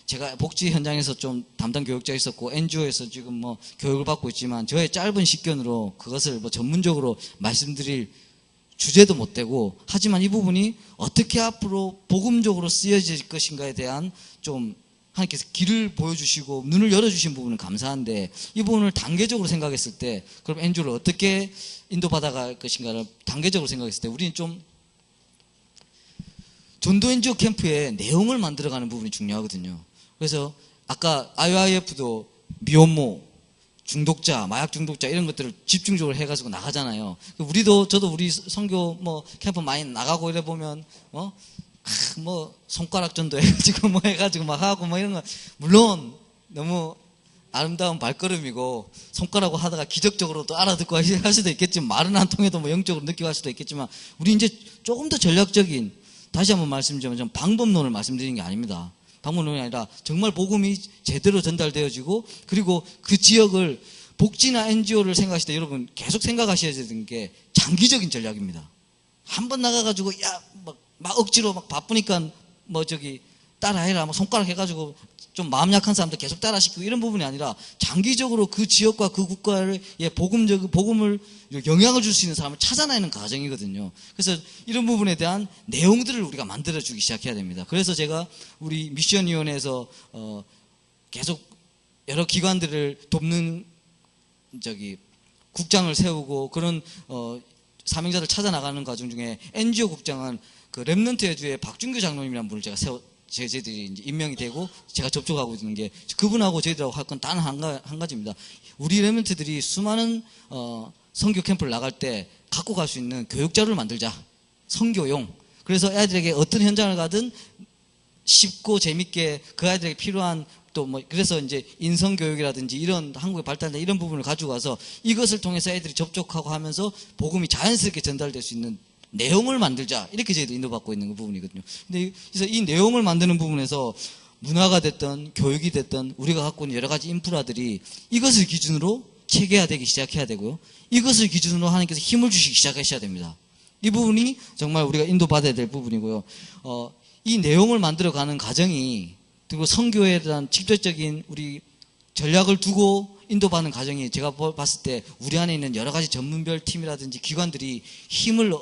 제가 복지 현장에서 좀 담당 교육자 있었고 NGO에서 지금 교육을 받고 있지만, 저의 짧은 식견으로 그것을 전문적으로 말씀드릴 주제도 못 되고, 하지만 이 부분이 어떻게 앞으로 복음적으로 쓰여질 것인가에 대한 좀 하나님께서 길을 보여주시고 눈을 열어주신 부분은 감사한데, 이 부분을 단계적으로 생각했을 때, 그럼 NGO를 어떻게 인도받아갈 것인가를 단계적으로 생각했을 때, 우리는 좀 전도 NGO 캠프의 내용을 만들어가는 부분이 중요하거든요. 그래서 아까 IYF도 미혼모, 중독자, 마약 중독자 이런 것들을 집중적으로 해가지고 나가잖아요. 저도 우리 선교 캠프 많이 나가고 이래 보면 손가락 전도 해가지고 해가지고 막 하고 이런 거, 물론 너무 아름다운 발걸음이고 손가락으로 하다가 기적적으로 또 알아듣고 할 수도 있겠지만, 말은 안 통해도 영적으로 느끼고 할 수도 있겠지만, 우리 이제 조금 더 전략적인, 다시 한번 말씀드리면 좀 방법론을 말씀드리는 게 아닙니다. 방법론이 아니라 정말 복음이 제대로 전달되어지고, 그리고 그 지역을 복지나 NGO를 생각하실 때 여러분 계속 생각하셔야 되는 게 장기적인 전략입니다. 한번 나가가지고 막 억지로 바쁘니까 따라해라 손가락 해가지고 좀 마음 약한 사람들 계속 따라시키고 이런 부분이 아니라, 장기적으로 그 지역과 그 국가의 복음을 영향을 줄 수 있는 사람을 찾아내는 과정이거든요. 그래서 이런 부분에 대한 내용들을 우리가 만들어주기 시작해야 됩니다. 그래서 제가 우리 미션위원회에서 계속 여러 기관들을 돕는 국장을 세우고, 그런 사명자들 찾아나가는 과정 중에 NGO 국장은 그 렘넌트 회주의 박준규 장로님이라는 분을 저희들이 이제 임명이 되고 제가 접촉하고 있는 게, 그분하고 저희들하고 할 건 단 한 가지입니다. 우리 렘넌트들이 수많은 선교 캠프를 나갈 때 갖고 갈 수 있는 교육자료를 만들자. 선교용. 그래서 애들에게 어떤 현장을 가든 쉽고 재밌게 그 아이들에게 필요한 그래서 이제 인성교육이라든지 이런 한국에 발달된 이런 부분을 가지고 가서 이것을 통해서 애들이 접촉하고 하면서 복음이 자연스럽게 전달될 수 있는 내용을 만들자. 이렇게 저희도 인도받고 있는 그 부분이거든요. 근데 그래서 이 내용을 만드는 부분에서 문화가 됐든 교육이 됐든 우리가 갖고 있는 여러 가지 인프라들이 이것을 기준으로 체계화되기 시작해야 되고요. 이것을 기준으로 하나님께서 힘을 주시기 시작하셔야 됩니다. 이 부분이 정말 우리가 인도받아야 될 부분이고요. 이 내용을 만들어가는 과정이, 그리고 선교에 대한 직접적인 우리 전략을 두고 인도받는 과정이, 제가 봤을 때 우리 안에 있는 여러 가지 전문별 팀이라든지 기관들이 힘을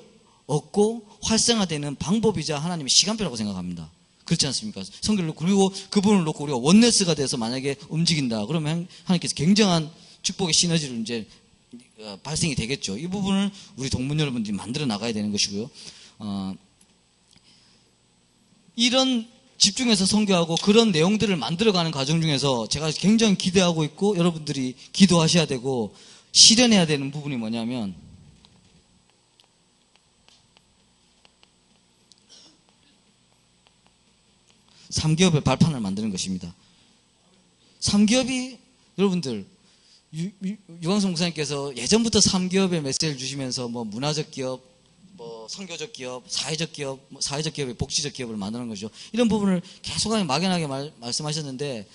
얻고 활성화되는 방법이자 하나님의 시간표라고 생각합니다. 그렇지 않습니까? 선교를 놓고, 그리고 그 부분을 놓고 우리가 원네스가 돼서 만약에 움직인다 그러면 하나님께서 굉장한 축복의 시너지를 이제 발생이 되겠죠. 이 부분을 우리 동문 여러분들이 만들어 나가야 되는 것이고요. 이런 집중해서 선교하고 그런 내용들을 만들어가는 과정 중에서 제가 굉장히 기대하고 있고 여러분들이 기도하셔야 되고 실현해야 되는 부분이 뭐냐면, 3기업의 발판을 만드는 것입니다. 삼기업이 여러분들 유광수 목사님께서 예전부터 삼기업의 메시지를 주시면서 뭐 문화적 기업, 뭐 선교적 기업, 사회적 기업, 사회적 기업의 복지적 기업을 만드는 거죠. 이런 부분을 계속 막연하게 말씀하셨는데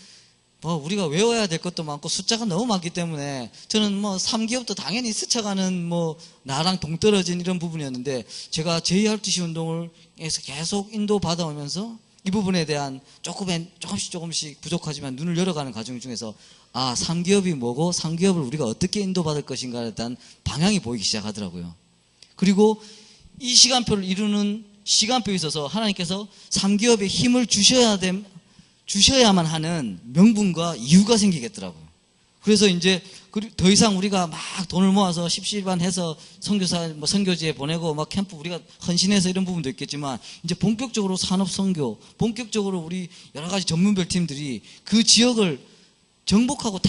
뭐 우리가 외워야 될 것도 많고 숫자가 너무 많기 때문에 저는 뭐 3기업도 당연히 스쳐가는 뭐 나랑 동떨어진 이런 부분이었는데 제가 JRTC 운동을 계속 인도받아오면서 이 부분에 대한 조금씩 부족하지만 눈을 열어가는 과정 중에서 3기업이 뭐고 3기업을 우리가 어떻게 인도받을 것인가에 대한 방향이 보이기 시작하더라고요. 그리고 이 시간표를 이루는 시간표에 있어서 하나님께서 3기업에 힘을 주셔야만 하는 명분과 이유가 생기겠더라고요. 그래서 이제 더 이상 우리가 막 돈을 모아서 십시일반해서 선교사 선교지에 보내고 막 캠프 우리가 헌신해서 이런 부분도 있겠지만 이제 본격적으로 산업 선교, 본격적으로 우리 여러 가지 전문별 팀들이 그 지역을 정복하고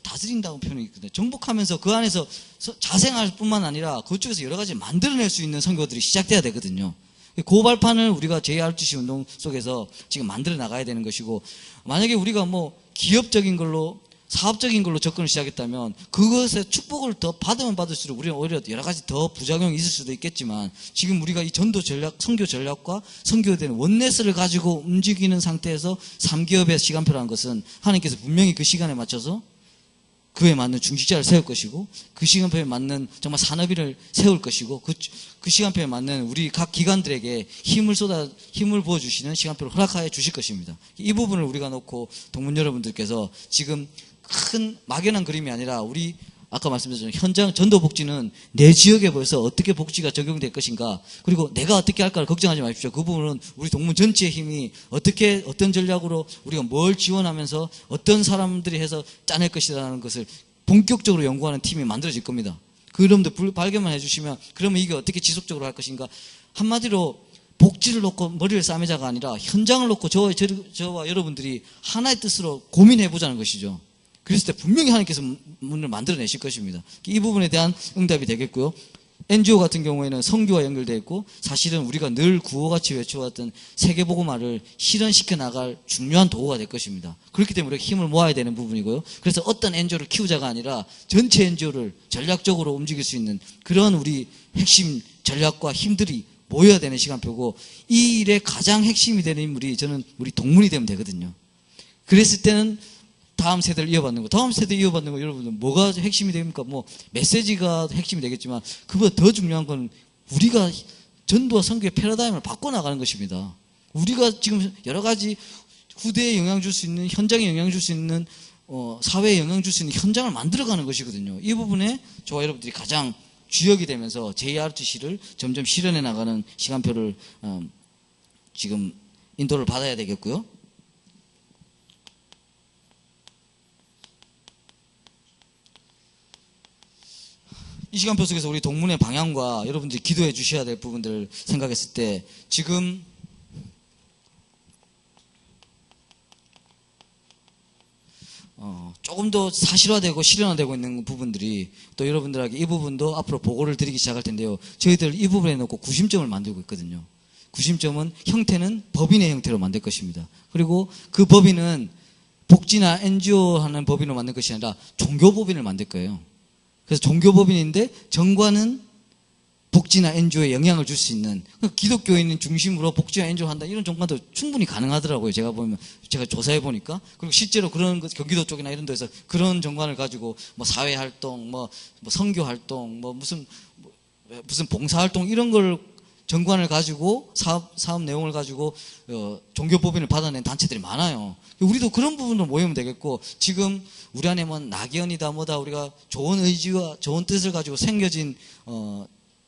다스린다고 표현이 있거든요. 정복하면서 그 안에서 자생할 뿐만 아니라 그쪽에서 여러 가지 만들어낼 수 있는 선교들이 시작돼야 되거든요. 그 발판을 우리가 JRTC 운동 속에서 지금 만들어 나가야 되는 것이고, 만약에 우리가 뭐 기업적인 걸로 사업적인 걸로 접근을 시작했다면 그것의 축복을 더 받으면 받을수록 우리는 오히려 여러 가지 더 부작용이 있을 수도 있겠지만, 지금 우리가 이 전도 전략, 선교 전략과 선교에 대한 원네스를 가지고 움직이는 상태에서 3기업의 시간표라는 것은 하나님께서 분명히 그 시간에 맞춰서 그에 맞는 중직자를 세울 것이고, 그 시간표에 맞는 정말 산업인을 세울 것이고, 그 시간표에 맞는 우리 각 기관들에게 힘을 부어주시는 시간표를 허락하여 주실 것입니다. 이 부분을 우리가 놓고 동문 여러분들께서 지금 큰 막연한 그림이 아니라 우리 아까 말씀드렸던 현장 전도복지는 내 지역에 벌써 어떻게 복지가 적용될 것인가, 그리고 내가 어떻게 할까를 걱정하지 마십시오. 그 부분은 우리 동문 전체의 힘이 어떤 전략으로 우리가 뭘 지원하면서 어떤 사람들이 해서 짜낼 것이라는 것을 본격적으로 연구하는 팀이 만들어질 겁니다. 그 여러분들 발견만 해주시면, 그러면 이게 어떻게 지속적으로 할 것인가, 한마디로 복지를 놓고 머리를 싸매자가 아니라 현장을 놓고 저와 여러분들이 하나의 뜻으로 고민해보자는 것이죠. 그랬을 때 분명히 하나님께서 문을 만들어내실 것입니다. 이 부분에 대한 응답이 되겠고요. NGO 같은 경우에는 선교와 연결되어 있고, 사실은 우리가 늘 구호같이 외쳐왔던 세계복음화를 실현시켜 나갈 중요한 도구가 될 것입니다. 그렇기 때문에 우리가 힘을 모아야 되는 부분이고요. 그래서 어떤 NGO를 키우자가 아니라 전체 NGO를 전략적으로 움직일 수 있는 그런 우리 핵심 전략과 힘들이 모여야 되는 시간표고, 이 일의 가장 핵심이 되는 인물이 저는 우리 동문이 되면 되거든요. 그랬을 때는 다음 세대를 이어받는 거, 여러분들 뭐가 핵심이 됩니까? 뭐 메시지가 핵심이 되겠지만 그보다 더 중요한 건 우리가 전도와 선교의 패러다임을 바꿔나가는 것입니다. 우리가 지금 여러 가지 후대에 영향 줄 수 있는, 현장에 영향 줄 수 있는, 사회에 영향 줄 수 있는 현장을 만들어가는 것이거든요. 이 부분에 저와 여러분들이 가장 주역이 되면서 JRTC를 점점 실현해 나가는 시간표를 지금 인도를 받아야 되겠고요. 이 시간표 속에서 우리 동문의 방향과 여러분들이 기도해 주셔야 될 부분들을 생각했을 때, 지금 조금 더 사실화되고 실현화되고 있는 부분들이, 또 여러분들에게 이 부분도 앞으로 보고를 드리기 시작할 텐데요. 저희들 이 부분에 놓고 구심점을 만들고 있거든요. 구심점은 형태는 법인의 형태로 만들 것입니다. 그리고 그 법인은 복지나 NGO 하는 법인으로 만들 것이 아니라 종교법인을 만들 거예요. 그래서 종교법인인데 정관은 복지나 NGO에 영향을 줄 수 있는, 기독교인 중심으로 복지와 NGO 한다, 이런 정관도 충분히 가능하더라고요. 제가 조사해 보니까. 그리고 실제로 그런 경기도 쪽이나 이런 데서 그런 정관을 가지고 뭐 사회 활동, 뭐 선교 활동, 무슨 봉사 활동, 이런 걸 정관을 가지고 사업 내용을 가지고 종교법인을 받아낸 단체들이 많아요. 우리도 그런 부분으로 모이면 되겠고, 지금 우리 안에 뭐 낙연이다 뭐다 우리가 좋은 의지와 좋은 뜻을 가지고 생겨진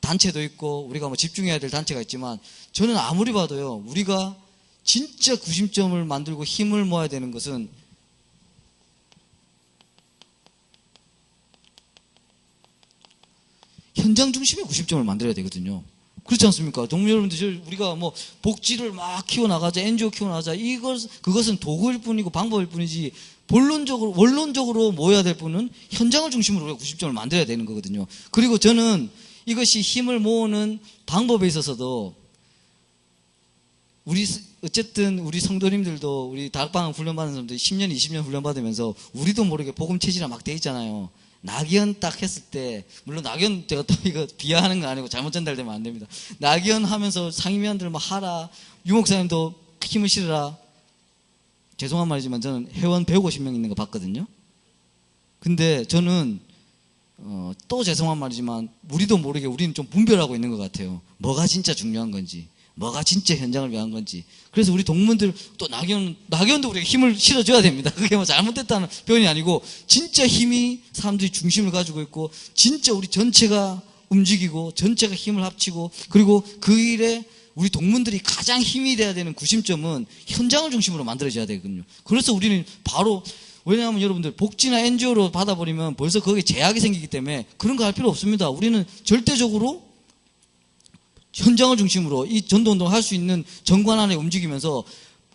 단체도 있고, 우리가 뭐 집중해야 될 단체가 있지만, 저는 아무리 봐도요, 우리가 진짜 구심점을 만들고 힘을 모아야 되는 것은 현장 중심의 구심점을 만들어야 되거든요. 그렇지 않습니까? 동문 여러분들, 우리가 뭐 복지를 막 키워나가자, NGO 키워나가자, 그것은 도구일 뿐이고 방법일 뿐이지, 원론적으로 모여야 될 분은 현장을 중심으로 우리가 구심점을 만들어야 되는 거거든요. 그리고 저는 이것이 힘을 모으는 방법에 있어서도 어쨌든 우리 성도님들도 우리 다락방 훈련받는 사람들이 10년, 20년 훈련받으면서 우리도 모르게 복음 체질화 막 돼 있잖아요. 낙연 딱 했을 때, 물론 낙연 제가 또 이거 비하하는 거 아니고 잘못 전달되면 안 됩니다. 낙연 하면서 상임위원들 뭐 하라, 유목사님도 힘을 실으라. 죄송한 말이지만 저는 회원 150명 있는 거 봤거든요. 근데 저는 또 죄송한 말이지만 우리도 모르게 우리는 좀 분별하고 있는 것 같아요. 뭐가 진짜 중요한 건지, 뭐가 진짜 현장을 위한 건지. 그래서 우리 동문들 또 낙연도 우리가 힘을 실어줘야 됩니다. 그게 뭐 잘못됐다는 표현이 아니고 진짜 힘이 사람들이 중심을 가지고 있고 진짜 우리 전체가 움직이고 전체가 힘을 합치고 그리고 그 일에 우리 동문들이 가장 힘이 돼야 되는 구심점은 현장을 중심으로 만들어져야 되거든요. 그래서 우리는 바로 왜냐하면 여러분들 복지나 NGO로 받아버리면 벌써 거기에 제약이 생기기 때문에 그런 거 할 필요 없습니다. 우리는 절대적으로 현장을 중심으로 이 전도운동을 할 수 있는 정관 안에 움직이면서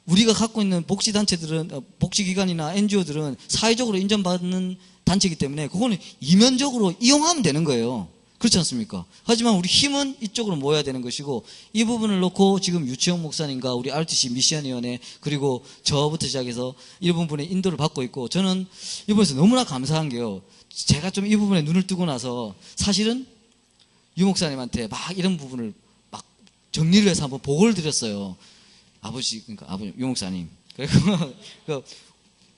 우리가 갖고 있는 복지단체들은, 복지기관이나 NGO들은 사회적으로 인정받는 단체이기 때문에 그거는 이면적으로 이용하면 되는 거예요. 그렇지 않습니까? 하지만 우리 힘은 이쪽으로 모여야 되는 것이고 이 부분을 놓고 지금 유치영 목사님과 우리 RTC 미션위원회 그리고 저부터 시작해서 이 부분에 인도를 받고 있고 저는 이 부분에서 너무나 감사한 게요. 제가 좀 이 부분에 눈을 뜨고 나서 사실은 유 목사님한테 막 이런 부분을 막 정리를 해서 한번 보고를 드렸어요. 그러니까 아버지, 유 목사님. 그리고 그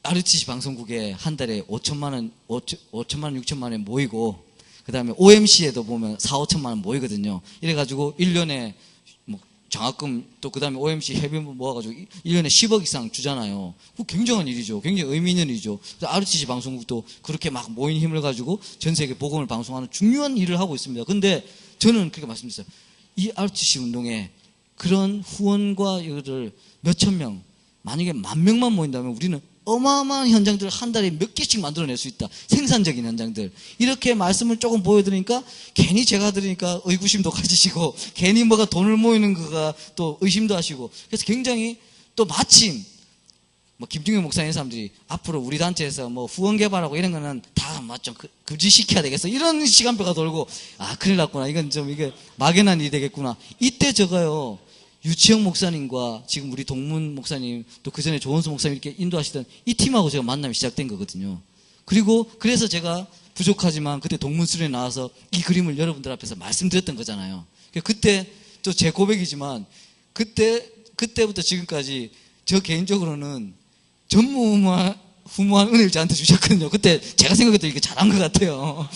RTC 방송국에 한 달에 5천만 원, 6천만 원 모이고 그 다음에 OMC에도 보면 4, 5천만 원 모이거든요. 이래가지고 1년에 뭐 장학금 또 그 다음에 OMC 회비금 모아가지고 1년에 10억 이상 주잖아요. 그거 굉장한 일이죠. 굉장히 의미 있는 일이죠. 그래서 RTC 방송국도 그렇게 막 모인 힘을 가지고 전 세계 복음을 방송하는 중요한 일을 하고 있습니다. 근데 저는 그렇게 말씀드렸어요. 이 RTC 운동에 그런 후원과 이거를 몇천 명, 만약에 10,000명만 모인다면 우리는 어마어마한 현장들을 한 달에 몇 개씩 만들어낼 수 있다. 생산적인 현장들. 이렇게 말씀을 조금 보여드리니까 괜히 제가 들으니까 의구심도 가지시고 괜히 뭐가 돈을 모이는 거가 또 의심도 하시고 그래서 굉장히 또 마침 뭐 김중현 목사님 사람들이 앞으로 우리 단체에서 뭐 후원 개발하고 이런 거는 다 좀 금지시켜야 되겠어. 이런 시간표가 돌고 큰일 났구나. 이건 좀 이게 막연한 일이 되겠구나. 이때 제가요. 유치영 목사님과 지금 우리 동문 목사님 또 그 전에 조원수 목사님 이렇게 인도하시던 이 팀하고 제가 만남이 시작된 거거든요. 그리고 그래서 제가 부족하지만 그때 동문 수련에 나와서 이 그림을 여러분들 앞에서 말씀드렸던 거잖아요. 그때 또 제 고백이지만 그때부터 지금까지 저 개인적으로는 전무후무한 은혜를 저한테 주셨거든요. 그때 제가 생각해도 이게 잘한 것 같아요.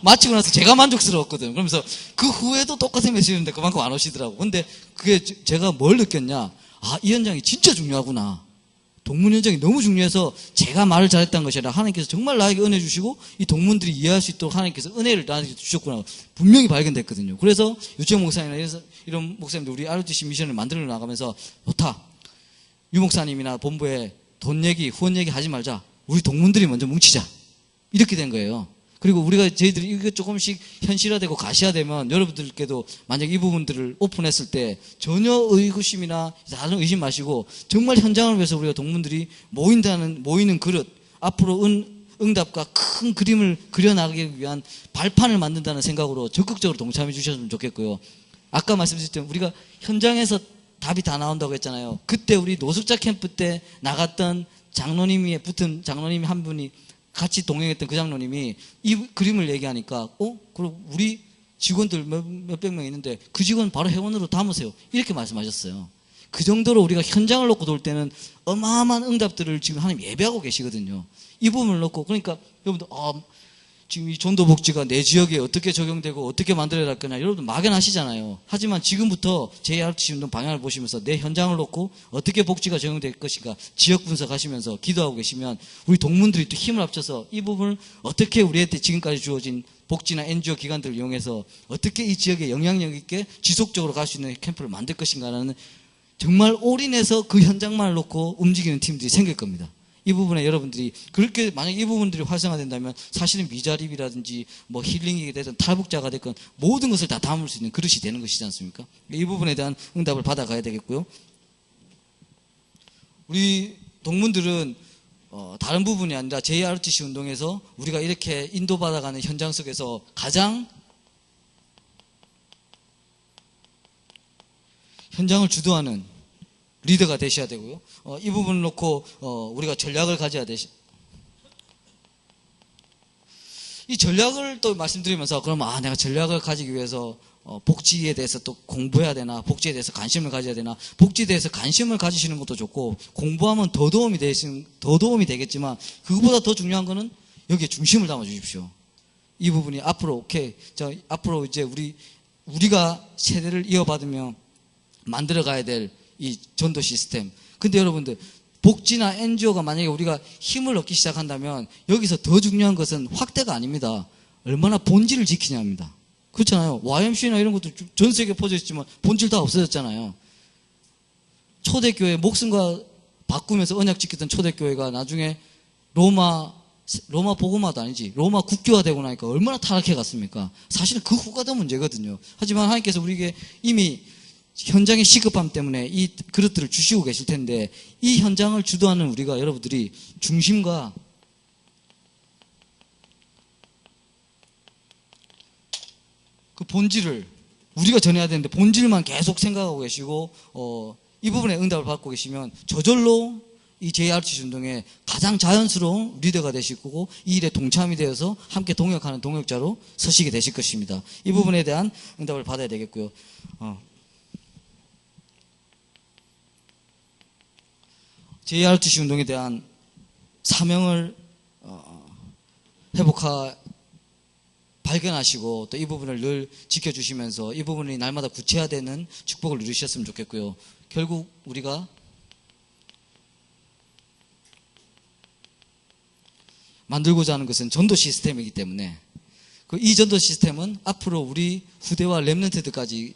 마치고 나서 제가 만족스러웠거든요. 그러면서 그 후에도 똑같은 메시지인데 그만큼 안 오시더라고. 근데 그게 제가 뭘 느꼈냐? 이 현장이 진짜 중요하구나. 동문 현장이 너무 중요해서 제가 말을 잘했다는 것이 아니라 하나님께서 정말 나에게 은혜 주시고 이 동문들이 이해할 수 있도록 하나님께서 은혜를 나에게 주셨구나. 분명히 발견됐거든요. 그래서 유치영 목사님이나 이런 목사님들 우리 RTC 미션을 만들어 나가면서 좋다. 유 목사님이나 본부에 돈 얘기, 후원 얘기 하지 말자. 우리 동문들이 먼저 뭉치자. 이렇게 된 거예요. 그리고 저희들이 이거 조금씩 현실화되고 가시화되면 여러분들께도 만약 이 부분들을 오픈했을 때 전혀 의구심이나 다른 의심 마시고 정말 현장을 위해서 우리가 동문들이 모이는 그릇, 앞으로 응답과 큰 그림을 그려나가기 위한 발판을 만든다는 생각으로 적극적으로 동참해 주셨으면 좋겠고요. 아까 말씀드렸던 우리가 현장에서 답이 다 나온다고 했잖아요. 그때 우리 노숙자 캠프 때 나갔던 장로님이 붙은 장로님이 한 분이 같이 동행했던 그 장로님이 이 그림을 얘기하니까 그럼 우리 직원들 몇백 명 있는데 그 직원 바로 회원으로 담으세요. 이렇게 말씀하셨어요. 그 정도로 우리가 현장을 놓고 돌 때는 어마어마한 응답들을 지금 하나님 예배하고 계시거든요. 이 부분을 놓고 그러니까 여러분들 지금 이 전도복지가 내 지역에 어떻게 적용되고 어떻게 만들어야 할 거냐 여러분 막연하시잖아요. 하지만 지금부터 JRTC 운동 방향을 보시면서 내 현장을 놓고 어떻게 복지가 적용될 것인가 지역 분석하시면서 기도하고 계시면 우리 동문들이 또 힘을 합쳐서 이 부분을 어떻게 우리한테 지금까지 주어진 복지나 NGO 기관들을 이용해서 어떻게 이 지역에 영향력 있게 지속적으로 갈 수 있는 캠프를 만들 것인가라는 정말 올인해서 그 현장만을 놓고 움직이는 팀들이 생길 겁니다. 이 부분에 여러분들이 그렇게 만약 이 부분들이 활성화된다면 사실은 미자립이라든지 뭐 힐링이 되든 탈북자가 됐건 모든 것을 다 담을 수 있는 그릇이 되는 것이지 않습니까? 이 부분에 대한 응답을 받아가야 되겠고요. 우리 동문들은 다른 부분이 아니라 JRTC 운동에서 우리가 이렇게 인도받아가는 현장 속에서 가장 현장을 주도하는 리더가 되셔야 되고요. 이 부분을 놓고 우리가 전략을 가져야 이 전략을 또 말씀드리면서 그럼 내가 전략을 가지기 위해서 복지에 대해서 또 공부해야 되나, 복지에 대해서 관심을 가져야 되나, 복지에 대해서 관심을 가지시는 것도 좋고 공부하면 더 도움이 되겠지만 그것보다 더 중요한 거는 여기에 중심을 담아 주십시오. 이 부분이 앞으로 앞으로 이제 우리가 세대를 이어받으며 만들어 가야 될 이 전도 시스템. 근데 여러분들 복지나 NGO가 만약에 우리가 힘을 얻기 시작한다면 여기서 더 중요한 것은 확대가 아닙니다. 얼마나 본질을 지키냐입니다. 그렇잖아요. YMCA나 이런 것도 전 세계에 퍼져 있지만 본질 다 없어졌잖아요. 초대교회 목숨과 바꾸면서 언약 지켰던 초대교회가 나중에 로마 복음화도 아니지 로마 국교화 되고 나니까 얼마나 타락해 갔습니까? 사실은 그 후가 더 문제거든요. 하지만 하나님께서 우리에게 이미 현장의 시급함 때문에 이 그릇들을 주시고 계실 텐데 이 현장을 주도하는 우리가 여러분들이 중심과 그 본질을 우리가 전해야 되는데 본질만 계속 생각하고 계시고 이 부분에 응답을 받고 계시면 저절로 이 JRTC 운동의 가장 자연스러운 리더가 되실 거고 이 일에 동참이 되어서 함께 동역하는 동역자로 서시게 되실 것입니다. 이 부분에 대한 응답을 받아야 되겠고요. JRTC 운동에 대한 사명을 발견하시고 또 이 부분을 늘 지켜주시면서 이 부분이 날마다 구체화되는 축복을 누리셨으면 좋겠고요. 결국 우리가 만들고자 하는 것은 전도 시스템이기 때문에 이 전도 시스템은 앞으로 우리 후대와 렘넌트들까지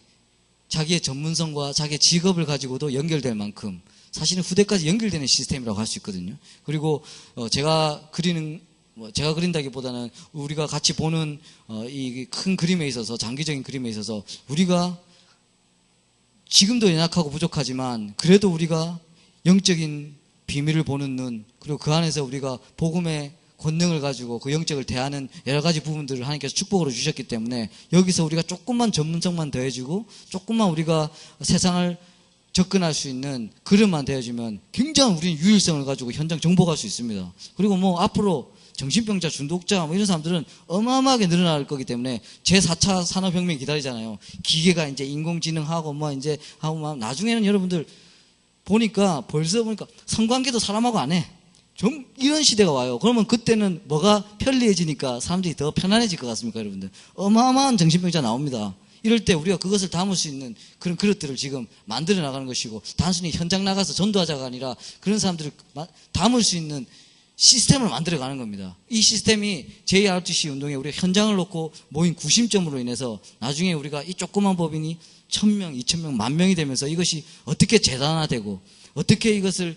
자기의 전문성과 자기의 직업을 가지고도 연결될 만큼 사실은 후대까지 연결되는 시스템이라고 할 수 있거든요. 그리고 제가 그린다기보다는 우리가 같이 보는 이 큰 그림에 있어서 장기적인 그림에 있어서 우리가 지금도 연약하고 부족하지만 그래도 우리가 영적인 비밀을 보는 눈 그리고 그 안에서 우리가 복음의 권능을 가지고 그 영적을 대하는 여러 가지 부분들을 하나님께서 축복으로 주셨기 때문에 여기서 우리가 조금만 전문성만 더해주고 조금만 우리가 세상을 접근할 수 있는 그릇만 되어지면 굉장히 우리는 유일성을 가지고 현장 정복할 수 있습니다. 그리고 앞으로 정신병자, 중독자 이런 사람들은 어마어마하게 늘어날 거기 때문에 제4차 산업혁명이 기다리잖아요. 기계가 이제 인공지능하고 이제 하고 나중에는 여러분들 벌써 보니까 성관계도 사람하고 안 해. 좀 이런 시대가 와요. 그러면 그때는 뭐가 편리해지니까 사람들이 더 편안해질 것 같습니까, 여러분들? 어마어마한 정신병자 나옵니다. 이럴 때 우리가 그것을 담을 수 있는 그런 그릇들을 지금 만들어 나가는 것이고 단순히 현장 나가서 전도하자가 아니라 그런 사람들을 담을 수 있는 시스템을 만들어 가는 겁니다. 이 시스템이 JRTC 운동에 우리가 현장을 놓고 모인 구심점으로 인해서 나중에 우리가 이 조그만 법인이 1000명, 2000명, 10,000명이 되면서 이것이 어떻게 재단화되고 어떻게 이것을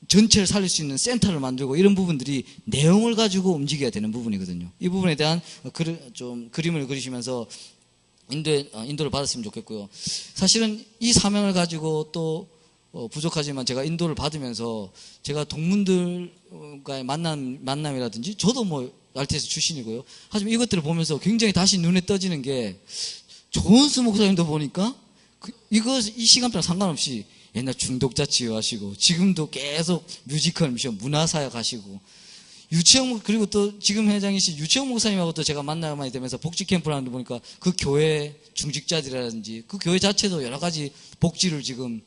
전체를 살릴 수 있는 센터를 만들고 이런 부분들이 내용을 가지고 움직여야 되는 부분이거든요. 이 부분에 대한 좀 그림을 그리시면서 인도를 받았으면 좋겠고요. 사실은 이 사명을 가지고 또 부족하지만 제가 인도를 받으면서 제가 동문들과의 만남이라든지 저도 RTS 출신이고요. 하지만 이것들을 보면서 굉장히 다시 눈에 떠지는 게 조은수 목사님도 보니까 이 시간대랑 상관없이 옛날 중독자 치유하시고 지금도 계속 뮤지컬 미션 문화사역 하시고 그리고 또 지금 회장이신 유치영 목사님하고 또 제가 만나야 많이 되면서 복지 캠프를 하는데 보니까 그 교회 중직자들이라든지 그 교회 자체도 여러 가지 복지를 지금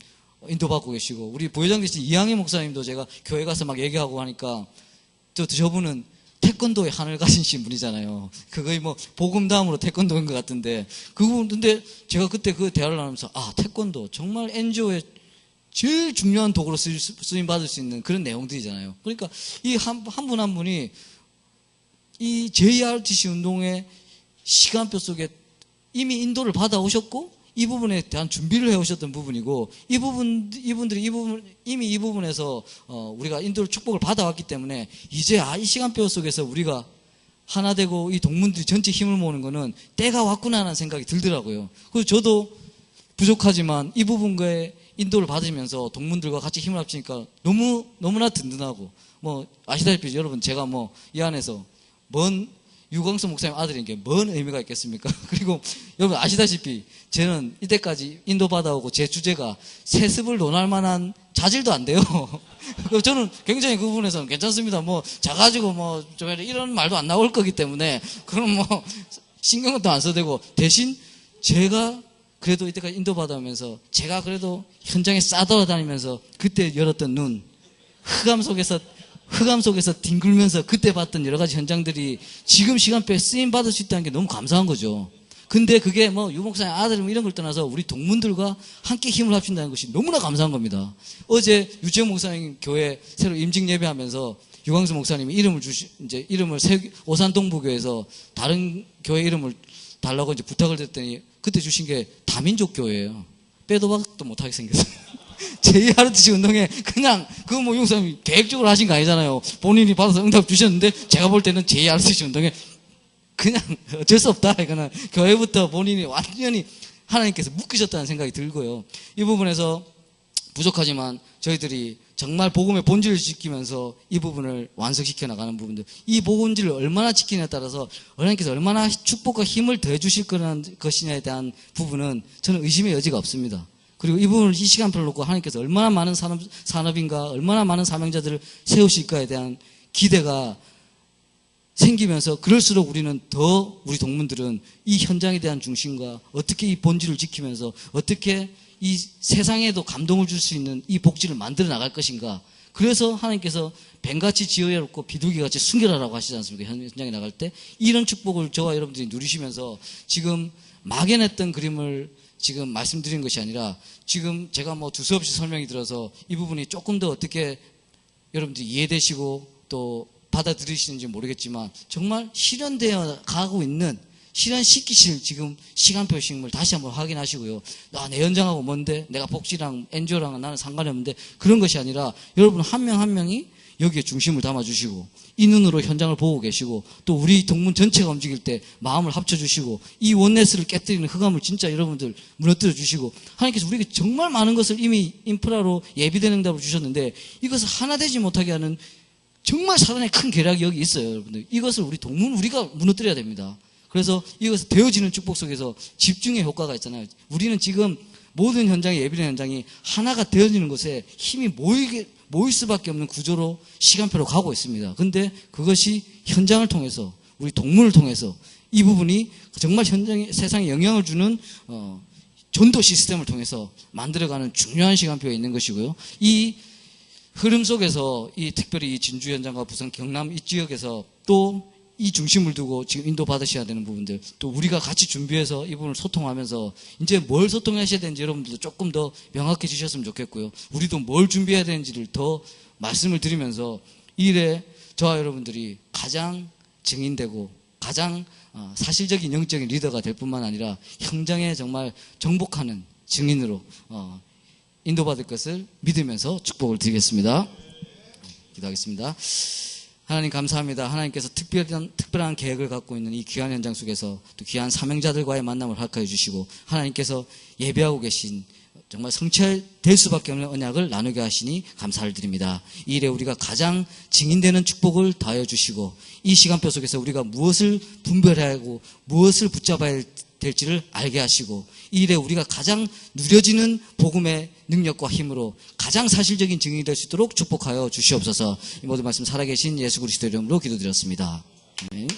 인도받고 계시고 우리 부회장 되신 이항희 목사님도 제가 교회 가서 막 얘기하고 하니까 저분은 태권도의 한을 가지신 분이잖아요. 그거의 복음 다음으로 태권도인 것 같은데 근데 제가 그때 그 대화를 나누면서 태권도 정말 NGO의 제일 중요한 도구로 쓰임 받을 수 있는 그런 내용들이잖아요. 그러니까 이 한 분 한 분이 이 JRTC 운동의 시간표 속에 이미 인도를 받아오셨고 이 부분에 대한 준비를 해오셨던 부분이고 이분들이 이미 이 부분에서 우리가 인도를 축복을 받아왔기 때문에 이제 이 시간표 속에서 우리가 하나 되고 이 동문들이 전체 힘을 모으는 거는 때가 왔구나 하는 생각이 들더라고요. 그래서 저도 부족하지만 이 부분과의 인도를 받으면서 동문들과 같이 힘을 합치니까 너무나 든든하고 아시다시피 여러분 제가 이 안에서 먼 유광수 목사님 아들인 게 뭔 의미가 있겠습니까? 그리고 여러분 아시다시피 저는 이때까지 인도 받아오고 제 주제가 세습을 논할 만한 자질도 안 돼요. 저는 굉장히 그 부분에서는 괜찮습니다. 뭐 자가지고 뭐 좀 이런 말도 안 나올 거기 때문에 그럼 뭐 신경도 안 써도 되고, 대신 제가 그래도 이때까지 인도 받아오면서 제가 그래도 현장에 싸돌아다니면서 그때 열었던 눈, 흑암 속에서 뒹굴면서 그때 봤던 여러 가지 현장들이 지금 시간표에 쓰임 받을 수 있다는 게 너무 감사한 거죠. 근데 그게 뭐 유목사님 아들 이런 걸 떠나서 우리 동문들과 함께 힘을 합친다는 것이 너무나 감사한 겁니다. 어제 유채영 목사님 교회 새로 임직 예배하면서 유광수 목사님이 이름을 오산동부교에서 다른 교회 이름을 달라고 이제 부탁을 드렸더니 그때 주신 게 다민족 교회예요. 빼도 박도 못하게 생겼어요. 제2ROTC 운동에 그냥 그거 뭐 유목사님이 계획적으로 하신 거 아니잖아요. 본인이 받아서 응답 주셨는데 제가 볼 때는 제2ROTC 운동에 그냥 어쩔 수 없다. 이거는 교회부터 본인이 완전히 하나님께서 묶으셨다는 생각이 들고요. 이 부분에서 부족하지만 저희들이 정말 복음의 본질을 지키면서 이 부분을 완성시켜 나가는 부분들, 이 본질을 얼마나 지키냐에 따라서 하나님께서 얼마나 축복과 힘을 더해 주실 것이냐에 대한 부분은 저는 의심의 여지가 없습니다. 그리고 이 부분을 이 시간표를 놓고 하나님께서 얼마나 많은 산업인가, 얼마나 많은 사명자들을 세우실까에 대한 기대가 생기면서, 그럴수록 우리는 더 우리 동문들은 이 현장에 대한 중심과 어떻게 이 본질을 지키면서 어떻게 이 세상에도 감동을 줄 수 있는 이 복지를 만들어 나갈 것인가. 그래서 하나님께서 뱀같이 지어야롭고 비둘기같이 숨겨라라고 하시지 않습니까? 현장에 나갈 때 이런 축복을 저와 여러분들이 누리시면서 지금 막연했던 그림을 지금 말씀드린 것이 아니라, 지금 제가 뭐 두서없이 설명이 들어서 이 부분이 조금 더 어떻게 여러분들이 이해되시고 또 받아들이시는지 모르겠지만 정말 실현되어 가고 있는, 실현시키실 지금 시간표식을 다시 한번 확인하시고요. 내 현장하고 뭔데? 내가 복지랑 NGO랑은 나는 상관이 없는데, 그런 것이 아니라 여러분 한 명 한 명이 여기에 중심을 담아주시고 이 눈으로 현장을 보고 계시고 또 우리 동문 전체가 움직일 때 마음을 합쳐주시고 이 원네스를 깨뜨리는 흑암을 진짜 여러분들 무너뜨려 주시고, 하나님께서 우리에게 정말 많은 것을 이미 인프라로 예비된 응답을 주셨는데 이것을 하나 되지 못하게 하는 정말 사단의 큰 계략이 여기 있어요. 여러분들 이것을 우리 동문 우리가 무너뜨려야 됩니다. 그래서 이것을 되어지는 축복 속에서 집중의 효과가 있잖아요. 우리는 지금 모든 현장이, 예비된 현장이 하나가 되어지는 것에 힘이 모일 수밖에 없는 구조로 시간표로 가고 있습니다. 근데 그것이 현장을 통해서, 우리 동문을 통해서 이 부분이 정말 현장에, 세상에 영향을 주는 전도 시스템을 통해서 만들어가는 중요한 시간표가 있는 것이고요. 이 흐름 속에서 이 특별히 이 진주 현장과 부산 경남 이 지역에서 또 이 중심을 두고 지금 인도 받으셔야 되는 부분들, 또 우리가 같이 준비해서 이 부분을 소통하면서 이제 뭘 소통하셔야 되는지 여러분들도 조금 더 명확해지셨으면 좋겠고요. 우리도 뭘 준비해야 되는지를 더 말씀을 드리면서 이 일에 저와 여러분들이 가장 증인되고 가장 사실적인 영적인 리더가 될 뿐만 아니라 현장에 정말 정복하는 증인으로 인도받을 것을 믿으면서 축복을 드리겠습니다. 기도하겠습니다. 하나님 감사합니다. 하나님께서 특별한 계획을 갖고 있는 이 귀한 현장 속에서 또 귀한 사명자들과의 만남을 허락하여 주시고, 하나님께서 예배하고 계신 정말 성취될 수밖에 없는 언약을 나누게 하시니 감사를 드립니다. 이 일에 우리가 가장 증인되는 축복을 더하여 주시고, 이 시간표 속에서 우리가 무엇을 분별해야 하고 무엇을 붙잡아야 될지를 알게 하시고, 이 일에 우리가 가장 누려지는 복음의 능력과 힘으로 가장 사실적인 증인이 될 수 있도록 축복하여 주시옵소서. 이 모든 말씀 살아계신 예수 그리스도의 이름으로 기도드렸습니다. 아멘.